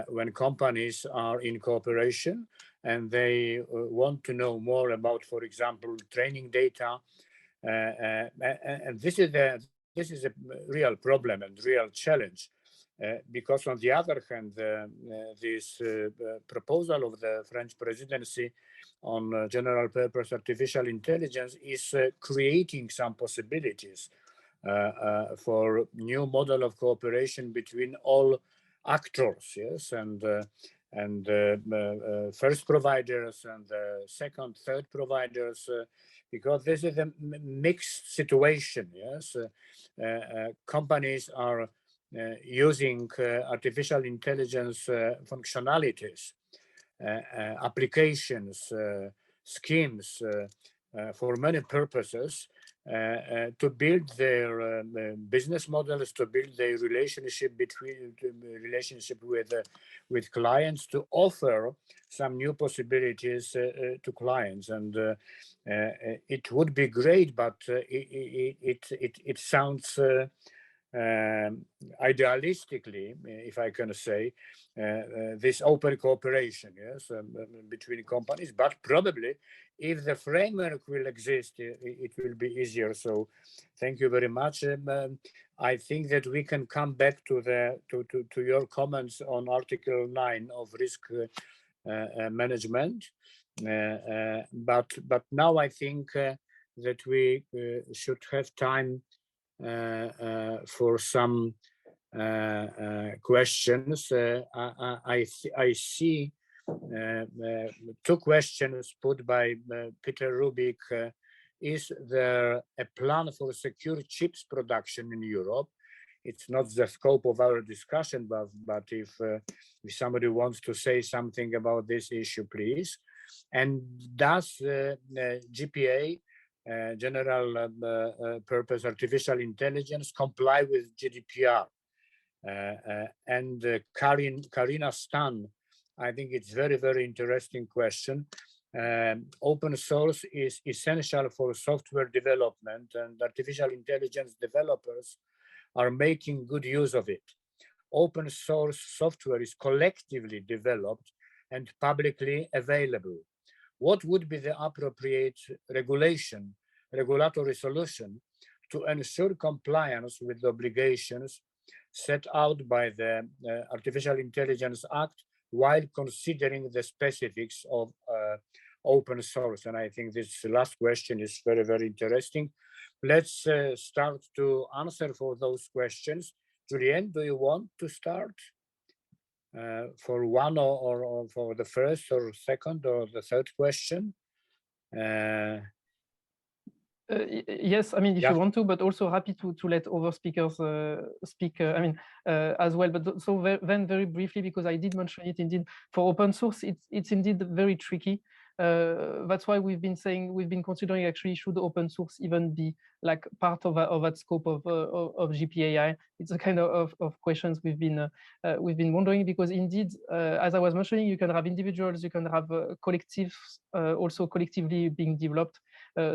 when companies are in cooperation and they want to know more about, for example, training data, and this is a real problem and real challenge, because on the other hand, this proposal of the French presidency on general purpose artificial intelligence is creating some possibilities for new model of cooperation between all actors, yes, and first providers and second, third providers, because this is a mixed situation, yes. Companies are using artificial intelligence functionalities, applications, schemes for many purposes, to build their business models, to build their relationship with clients, to offer some new possibilities to clients. And it would be great, but it sounds idealistically, if I can say, this open cooperation, yes, between companies, but probably if the framework will exist, it will be easier. So thank you very much. I think that we can come back to your comments on Article 9 of risk management, but now I think that we should have time for some questions. I see two questions put by Peter Rubik. Is there a plan for secure chips production in Europe? It's not the scope of our discussion, but if somebody wants to say something about this issue, please. And does GPA, general purpose artificial intelligence, comply with GDPR? And Karina Stan, I think it's very, very interesting question. Open source is essential for software development, and artificial intelligence developers are making good use of it. Open source software is collectively developed and publicly available. What would be the appropriate regulatory solution to ensure compliance with the obligations set out by the Artificial Intelligence Act while considering the specifics of open source? And I think this last question is very, very interesting. Let's start to answer for those questions. Julien, do you want to start for one or for the first or second or the third question? Yes, I mean, if Yeah. you want to, but also happy to let other speakers speak, as well. But so then very briefly, because I did mention it indeed, for open source, it's indeed very tricky. That's why we've been considering actually should open source even be like part of that scope of GPAI. It's a kind of questions we've been wondering, because indeed, as I was mentioning, you can have individuals, you can have collectives also collectively being developed.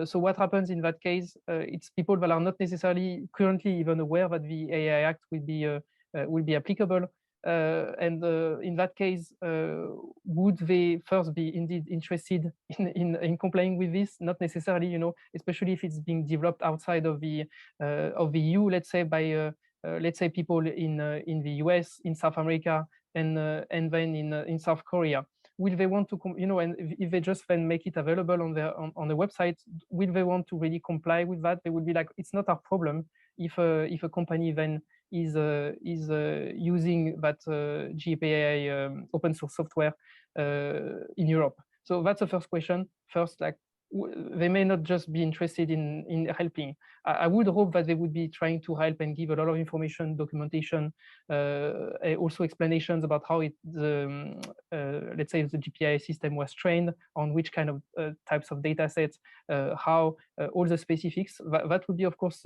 So what happens in that case? It's people that are not necessarily currently even aware that the AI Act will be applicable. And in that case, would they first be indeed interested in complying with this? Not necessarily, you know, especially if it's being developed outside of the EU, let's say by let's say people in the US, in South America, and then in South Korea. Will they want to, you know, and if they just then make it available on their on the website, will they want to really comply with that? They would be like, it's not our problem if a company then is using that GPAI open source software in Europe. So that's the first question. First, like, they may not just be interested in helping. I would hope that they would be trying to help and give a lot of information, documentation, also explanations about how it, let's say, the GPAI system was trained, on which kind of types of data sets, how all the specifics. That would be, of course,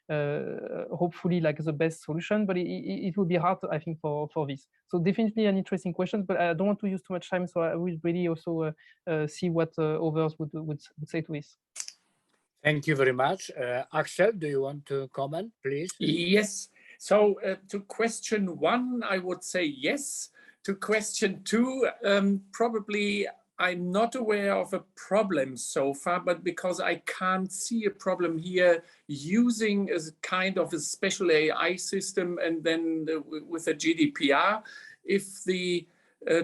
hopefully like the best solution, but it would be hard, I think, for this. So definitely an interesting question, but I don't want to use too much time, so I will really also see what others would say to this. Thank you very much. Axel, do you want to comment, please? Yes. So to question one, I would say yes. To question two, probably I'm not aware of a problem so far, but because I can't see a problem here using as kind of a special AI system and then with a GDPR, if the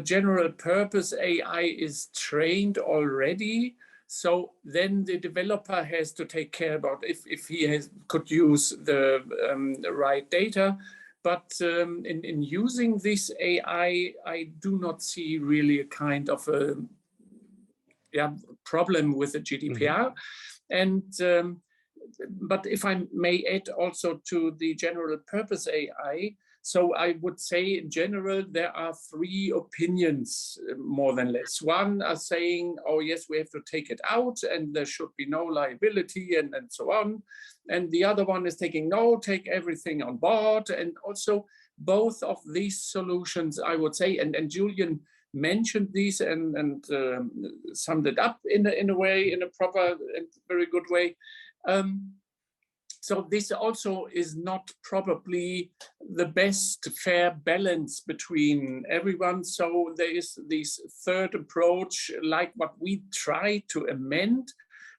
general purpose AI is trained already, so then the developer has to take care about if he could use the right data. But in using this AI, I do not see really a kind of a problem with the GDPR. And but if I may add also to the general purpose AI, so I would say in general, there are three opinions, more than less. One are saying, oh yes, we have to take it out and there should be no liability and so on. And the other one is taking, no, take everything on board. And also both of these solutions, I would say, and Julian mentioned these and summed it up in a way, in a proper and very good way. So this also is not probably the best fair balance between everyone. So there is this third approach, like what we try to amend,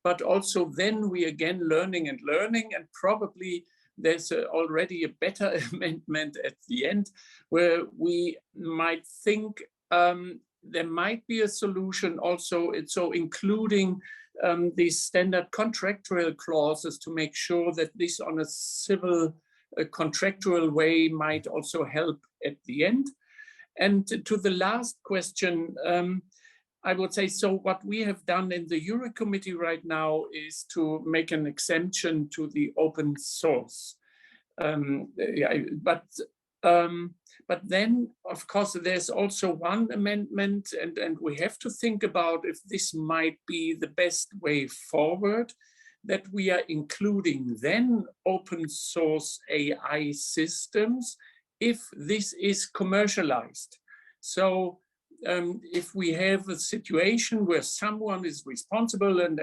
but also then we again learning, and probably there's already a better amendment at the end where we might think there might be a solution also, so including these standard contractual clauses to make sure that this on a civil contractual way might also help at the end. And to the last question, I would say, so what we have done in the Euro Committee right now is to make an exemption to the open source. But then, of course, there's also one amendment, and we have to think about if this might be the best way forward, that we are including then open source AI systems if this is commercialized. So if we have a situation where someone is responsible and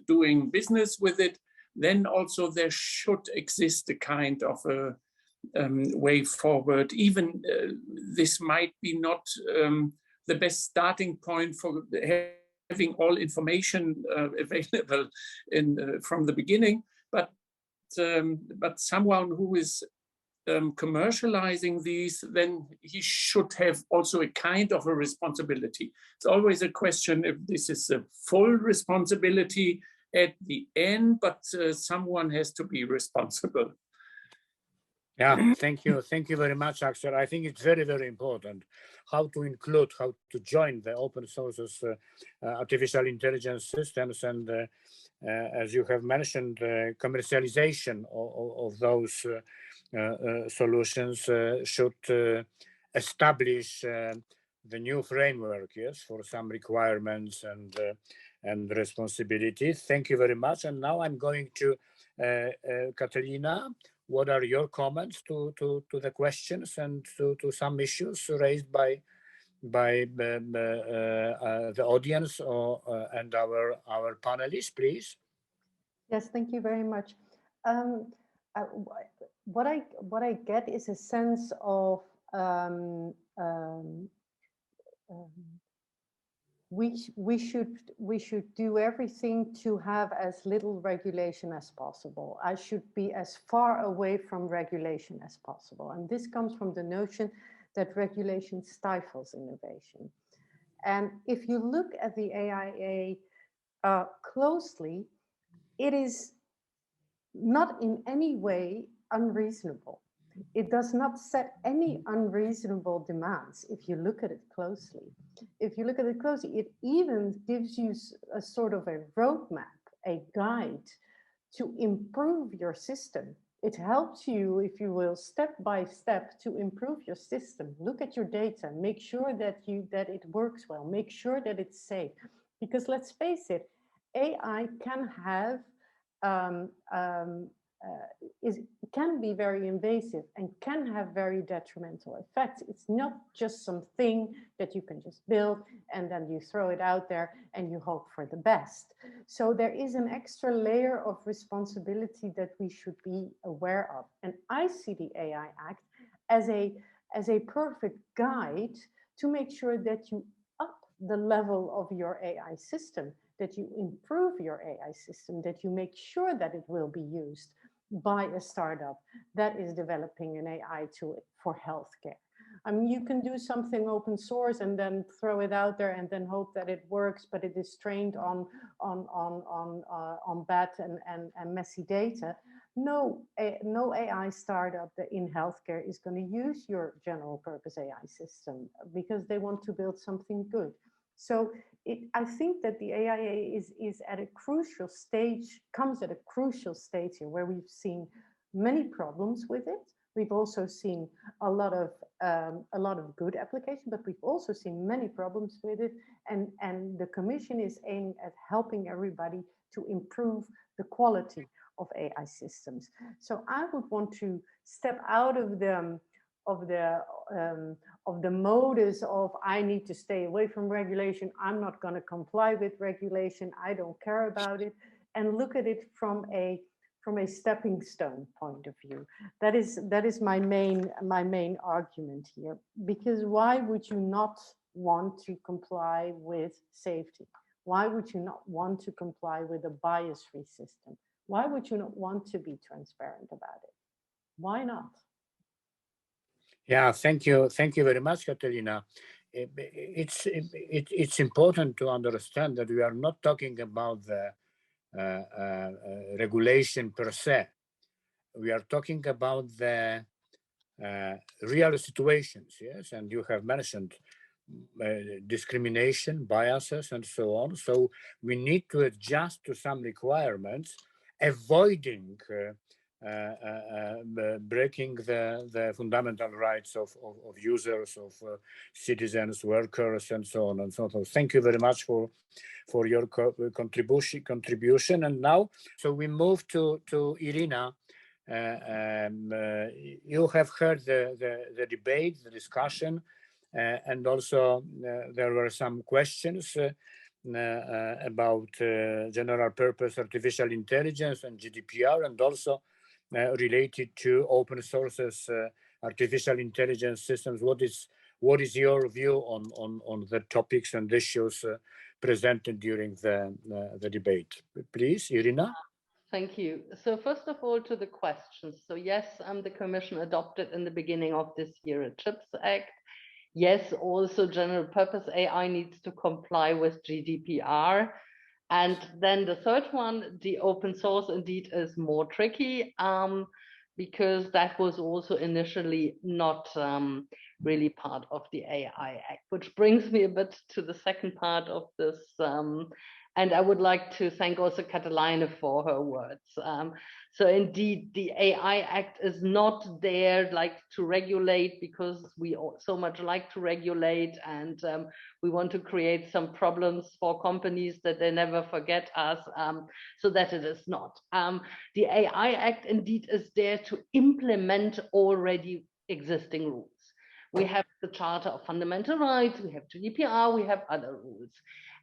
doing business with it, then also there should exist a kind of a way forward. Even this might be not the best starting point for having all information available from the beginning, but someone who is commercializing these, then he should have also a kind of a responsibility. It's always a question if this is a full responsibility at the end, but someone has to be responsible. Yeah, thank you very much, Axel. I think it's very, very important how to include, how to join the open sources artificial intelligence systems, and as you have mentioned, commercialization of those solutions should establish the new framework, yes, for some requirements and responsibilities. Thank you very much. And now I'm going to Catalina. What are your comments to the questions and to some issues raised by the audience and our panelists, please? Yes, thank you very much. What I get is a sense of we should do everything to have as little regulation as possible. I should be as far away from regulation as possible. And this comes from the notion that regulation stifles innovation. And if you look at the AIA closely, it is not in any way unreasonable. It does not set any unreasonable demands if you look at it closely. If you look at it closely, it even gives you a sort of a roadmap, a guide to improve your system. It helps you, if you will, step by step to improve your system. Look at your data, make sure that it works well, make sure that it's safe. Because let's face it, AI can have can be very invasive and can have very detrimental effects. It's not just something that you can just build and then you throw it out there and you hope for the best. So there is an extra layer of responsibility that we should be aware of. And I see the AI Act as a perfect guide to make sure that you up the level of your AI system, that you improve your AI system, that you make sure that it will be used by a startup that is developing an AI tool for healthcare. I mean, you can do something open source and then throw it out there and then hope that it works, but it is trained on bad and messy data. No AI startup in healthcare is going to use your general purpose AI system because they want to build something good. So I think that the AIA is at a crucial stage, comes at a crucial stage here where we've seen many problems with it. We've also seen a lot of good application, but we've also seen many problems with it. And the Commission is aiming at helping everybody to improve the quality of AI systems. So I would want to step out of the modus of I need to stay away from regulation. I'm not going to comply with regulation. I don't care about it, and look at it from a stepping stone point of view. That is my main argument here. Because why would you not want to comply with safety? Why would you not want to comply with a bias-free system? Why would you not want to be transparent about it? Why not? Yeah, thank you very much, Catalina. It's important to understand that we are not talking about the regulation per se. We are talking about the real situations, yes, and you have mentioned discrimination, biases, and so on. So we need to adjust to some requirements, avoiding breaking the fundamental rights of users, of citizens, workers, and so on and so forth. Thank you very much for your contribution. And now, so we move to Irina. You have heard the debate, the discussion, and also there were some questions about general purpose artificial intelligence and GDPR, and also related to open sources artificial intelligence systems. What is your view on the topics and issues presented during the debate? Please, Irina. Thank you. So first of all, to the questions. So yes, the Commission adopted in the beginning of this year a CHIPS Act. Yes, also general purpose AI needs to comply with GDPR. And then the third one, the open source indeed is more tricky. because that was also initially not really part of the AI Act, which brings me a bit to the second part of this. And I would like to thank also Catalina for her words. So indeed, the AI Act is not there like to regulate, because we so much like to regulate, and we want to create some problems for companies that they never forget us, so that it is not. The AI Act indeed is there to implement already existing rules. We have the Charter of Fundamental Rights, we have GDPR, we have other rules.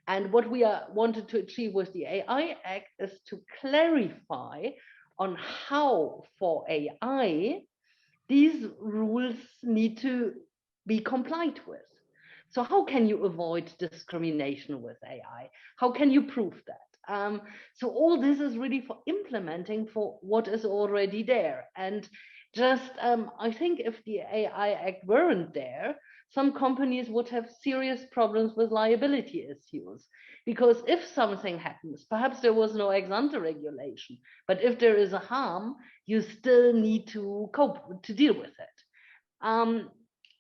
And what we wanted to achieve with the AI Act is to clarify on how for AI these rules need to be complied with. So how can you avoid discrimination with AI? How can you prove that? So all this is really for implementing for what is already there. And just, I think if the AI Act weren't there, some companies would have serious problems with liability issues. Because if something happens, perhaps there was no ex-ante regulation, but if there is a harm, you still need to cope, to deal with it.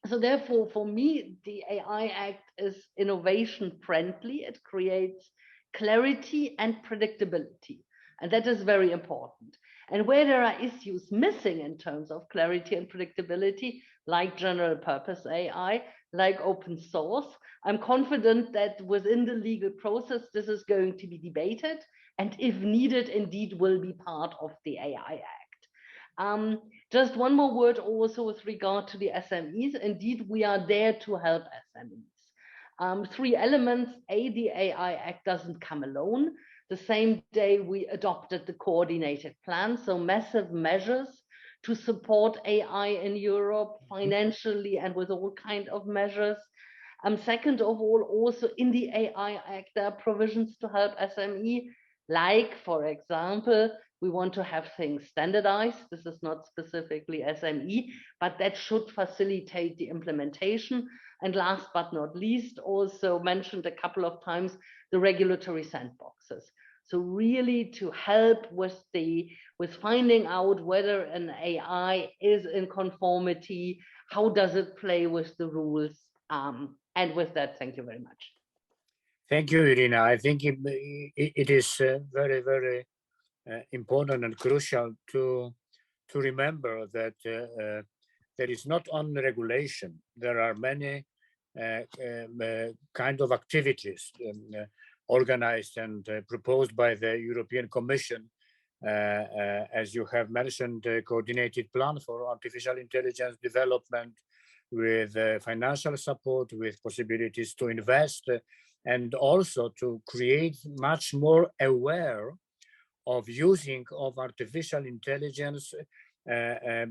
So therefore, for me, the AI Act is innovation friendly. It creates clarity and predictability. And that is very important. And where there are issues missing in terms of clarity and predictability, like general purpose AI, like open source, I'm confident that within the legal process, this is going to be debated, and if needed, indeed will be part of the AI Act. Just one more word also with regard to the SMEs. Indeed, we are there to help SMEs. Three elements. The AI Act doesn't come alone. The same day we adopted the coordinated plan, so massive measures to support AI in Europe financially and with all kinds of measures. Second of all, also in the AI Act, there are provisions to help SME, like, for example, we want to have things standardized. This is not specifically SME, but that should facilitate the implementation. And last but not least, also mentioned a couple of times, the regulatory sandboxes. So really to help with finding out whether an AI is in conformity, how does it play with the rules? And with that, thank you very much. Thank you, Irina. I think it is very, very important and crucial to remember that there is not only regulation. There are many kind of activities organized and proposed by the European Commission, as you have mentioned, the coordinated plan for artificial intelligence development, with financial support, with possibilities to invest, and also to create much more aware of using of artificial intelligence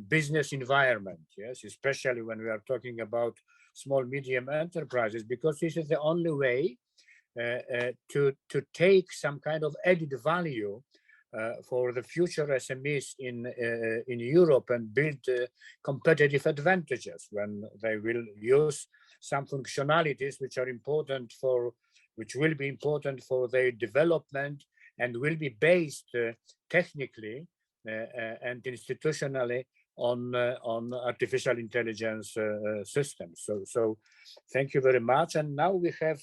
business environment, yes, especially when we are talking about small, medium enterprises, because this is the only way to take some kind of added value for the future SMEs in Europe and build competitive advantages when they will use some functionalities which are important which will be important for their development and will be based technically and institutionally on artificial intelligence systems. So thank you very much. And now we have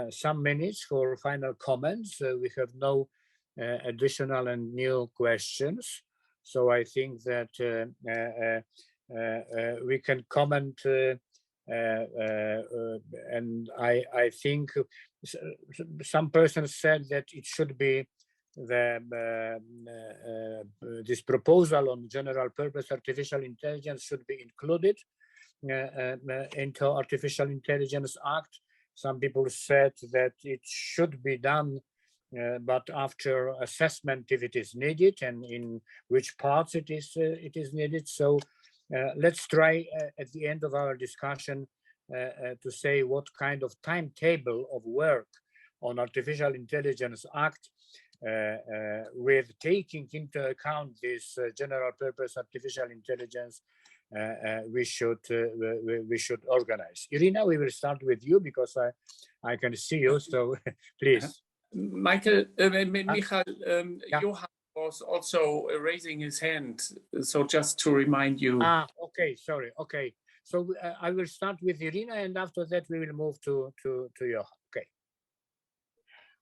some minutes for final comments. We have no additional and new questions. So I think that we can comment, and I think some persons said that it should be this proposal on general purpose artificial intelligence should be included into Artificial Intelligence Act. Some people said that it should be done, but after assessment if it is needed and in which parts it is needed. So let's try at the end of our discussion to say what kind of timetable of work on Artificial Intelligence Act with taking into account this general purpose artificial intelligence we should organize. Irina, we will start with you because I can see you, so please. Michael, Michal, Yeah. Johan was also raising his hand. So just to remind you. Okay, sorry. Okay, so I will start with Irina, and after that we will move to Johan. Okay.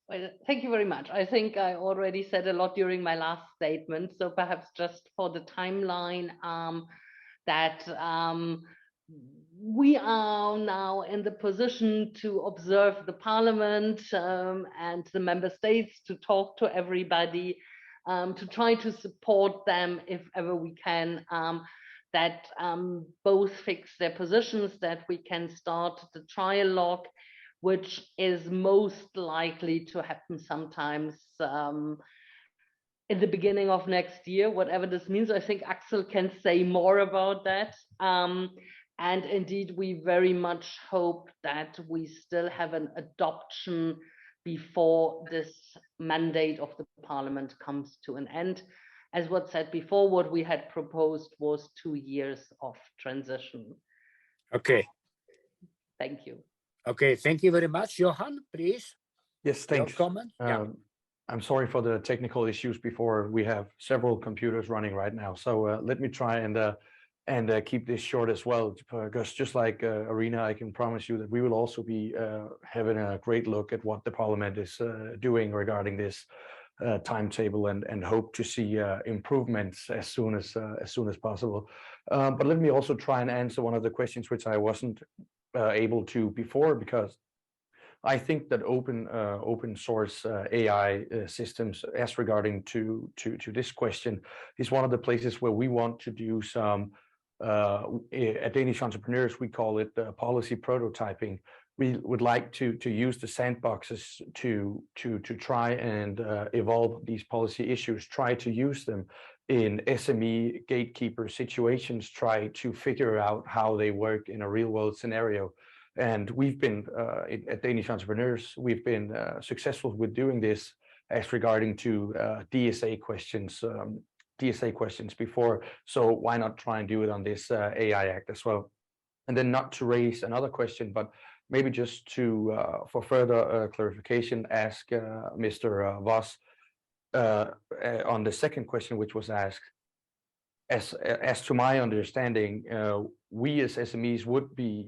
Well, thank you very much. I think I already said a lot during my last statement. So perhaps just for the timeline, that we are now in the position to observe the parliament and the member states, to talk to everybody, to try to support them if ever we can, that both fix their positions, that we can start the trialogue, which is most likely to happen sometimes in the beginning of next year, whatever this means. I think Axel can say more about that. And indeed, we very much hope that we still have an adoption before this mandate of the parliament comes to an end. As was said before, what we had proposed was 2 years of transition. Okay. Thank you. Okay, thank you very much. Johan, please. Yes, thanks. Your comment? Yeah. I'm sorry for the technical issues before. We have several computers running right now. So let me try and keep this short as well, because just like Irina, I can promise you that we will also be having a great look at what the parliament is doing regarding this timetable, and hope to see improvements as soon as possible. But let me also try and answer one of the questions which I wasn't able to before, because I think that open source AI systems, as regarding to this question, is one of the places where we want to do some. At Danish Entrepreneurs, we call it policy prototyping. We would like to use the sandboxes to try and evolve these policy issues, try to use them in SME gatekeeper situations, try to figure out how they work in a real world scenario. And we've been, at Danish Entrepreneurs, we've been successful with doing this as regarding to DSA questions before. So why not try and do it on this AI Act as well? And then, not to raise another question, but maybe just to, for further clarification, ask Mr. Voss on the second question which was asked. As to my understanding, we as SMEs would be,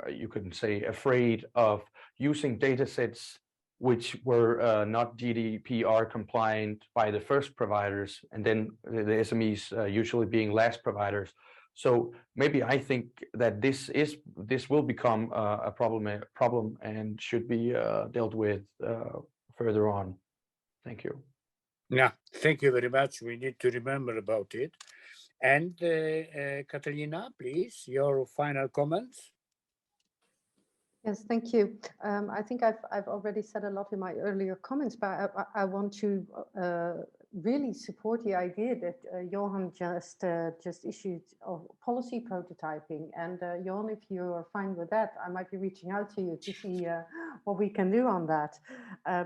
you can say, afraid of using data sets which were not GDPR compliant by the first providers, and then the SMEs usually being last providers. So maybe I think that this will become a problem and should be dealt with further on. Thank you. Yeah, thank you very much. We need to remember about it. And Catalina, please, your final comments. Yes, thank you. I think I've already said a lot in my earlier comments, but I want to really support the idea that Johan just issued of policy prototyping. And Johan, if you're fine with that, I might be reaching out to you to see what we can do on that,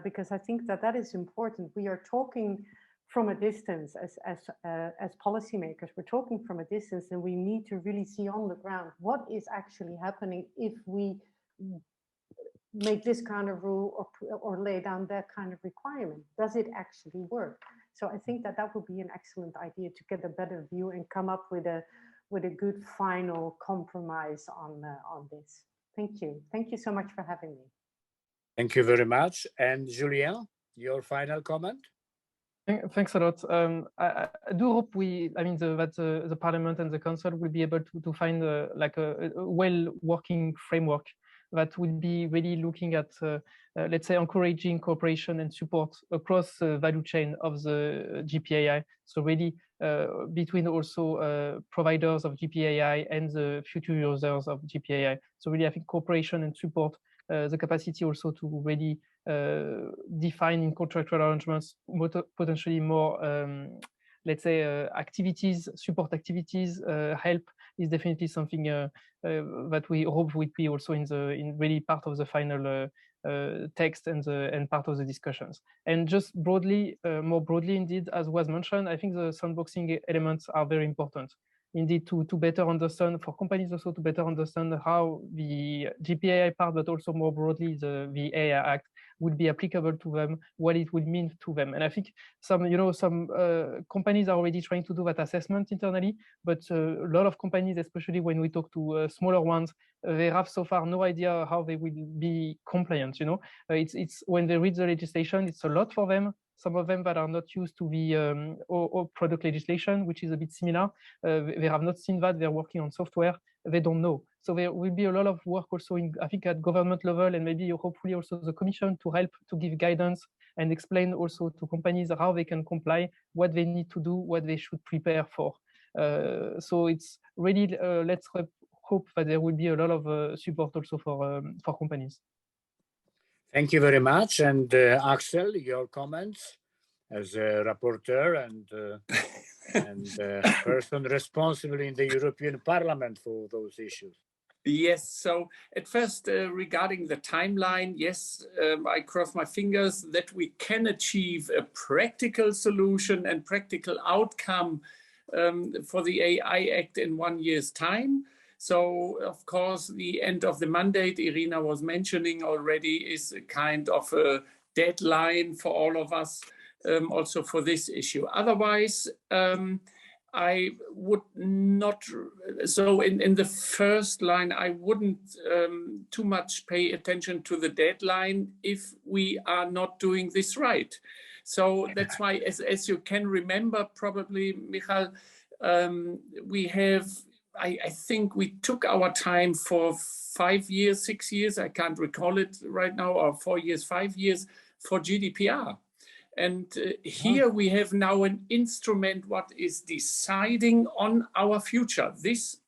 because I think that is important. We are talking from a distance as policymakers. We're talking from a distance, and we need to really see on the ground what is actually happening if we make this kind of rule or lay down that kind of requirement. Does it actually work? So I think that would be an excellent idea to get a better view and come up with a good final compromise on this. Thank you. Thank you so much for having me. Thank you very much. And Julien, your final comment? Thanks a lot. I do hope that the Parliament and the Council will be able to find like a well-working framework that will be really looking at, let's say, encouraging cooperation and support across the value chain of the GPAI. So really between also providers of GPAI and the future users of GPAI. So really, I think cooperation and support, the capacity also to really define in contractual arrangements potentially more, let's say, activities, support activities, help is definitely something that we hope would be also in really part of the final text and part of the discussions. And just broadly, more broadly indeed, as was mentioned, I think the sandboxing elements are very important. Indeed, to better understand, for companies also to better understand how the GPAI part, but also more broadly the AI Act, would be applicable to them, what it would mean to them. And I think some companies are already trying to do that assessment internally, but a lot of companies, especially when we talk to smaller ones, they have so far no idea how they will be compliant. It's when they read the legislation, it's a lot for them. Some of them that are not used to the or product legislation, which is a bit similar, they have not seen that. They're working on software, they don't know. So there will be a lot of work also in, I think, at government level, and maybe hopefully also the Commission, to help to give guidance and explain also to companies how they can comply, what they need to do, what they should prepare for. So it's really, let's hope that there will be a lot of support also for companies. Thank you very much. And Axel, your comments as a rapporteur and person responsible in the European Parliament for those issues. Yes, so at first, regarding the timeline, yes, I cross my fingers that we can achieve a practical solution and practical outcome for the AI Act in 1 year's time. So, of course, the end of the mandate, Irina was mentioning already, is a kind of a deadline for all of us, also for this issue. Otherwise, I would not, so in the first line, I wouldn't too much pay attention to the deadline if we are not doing this right. So that's why, as you can remember, probably, Michal, we have, I think we took our time for 5 years, 6 years, I can't recall it right now, or 4 years, 5 years for GDPR. And here we have now an instrument what is deciding on our future. This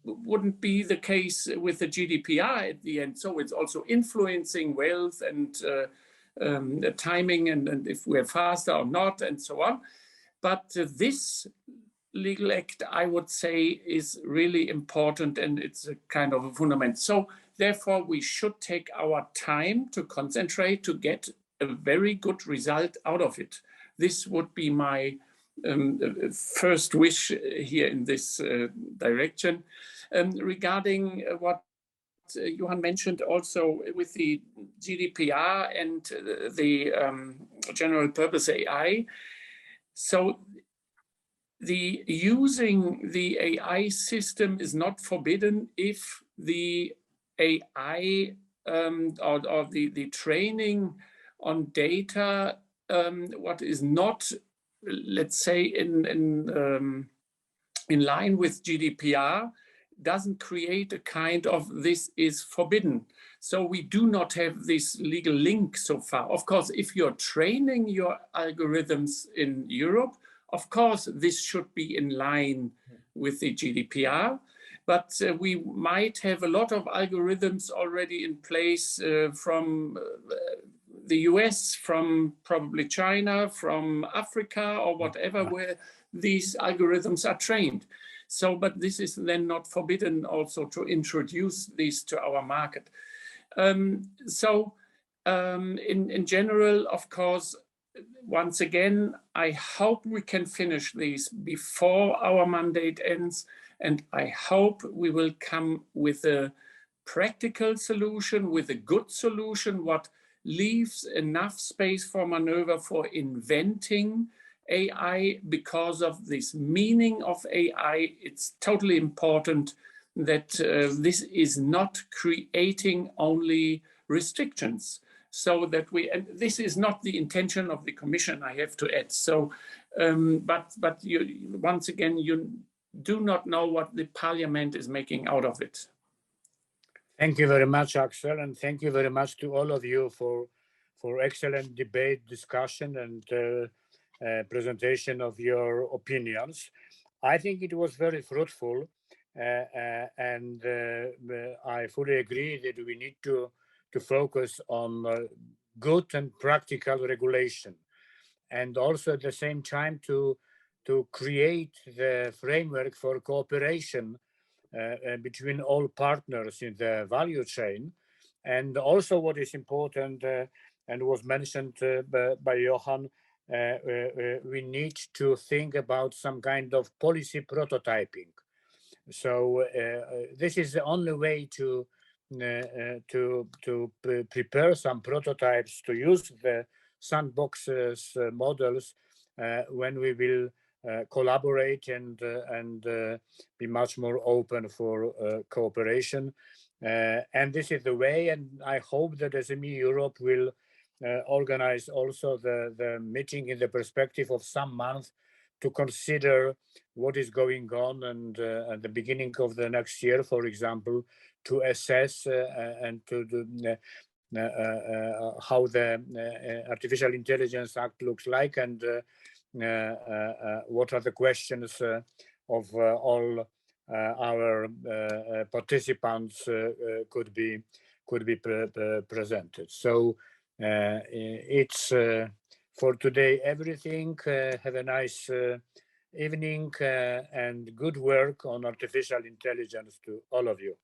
wouldn't be the case with the GDPR at the end. So it's also influencing wealth and the timing and if we're faster or not and so on. But this legal act, I would say, is really important, and it's a kind of a fundament. So therefore, we should take our time to concentrate to get a very good result out of it. This would be my first wish here in this direction. Regarding what Johan mentioned also with the GDPR and the general purpose AI. So the using the AI system is not forbidden if the AI or the training on data, what is not, let's say, in line with GDPR, doesn't create a kind of this is forbidden. So we do not have this legal link so far. Of course, if you're training your algorithms in Europe, of course, this should be in line with the GDPR. But we might have a lot of algorithms already in place from the US, from probably China, from Africa or whatever, where these algorithms are trained. So, but this is then not forbidden also to introduce these to our market. In general, of course, once again, I hope we can finish these before our mandate ends, and I hope we will come with a practical solution, with a good solution, what leaves enough space for maneuver for inventing AI. Because of this meaning of AI, it's totally important that this is not creating only restrictions. So that and this is not the intention of the Commission, I have to add. So, but you, once again, you do not know what the Parliament is making out of it. Thank you very much, Axel, and thank you very much to all of you for excellent debate, discussion, and presentation of your opinions. I think it was very fruitful, and I fully agree that we need to focus on good and practical regulation, and also at the same time to create the framework for cooperation between all partners in the value chain. And also what is important and was mentioned by Johan, we need to think about some kind of policy prototyping. So this is the only way to prepare some prototypes to use the sandboxes models when we will collaborate and be much more open for cooperation. And this is the way, and I hope that SME Europe will organize also the meeting in the perspective of some month to consider what is going on, and at the beginning of the next year, for example, to assess and to do how the Artificial Intelligence Act looks like, and what are the questions of all our participants could be presented. So it's for today everything. Have a nice evening and good work on artificial intelligence to all of you.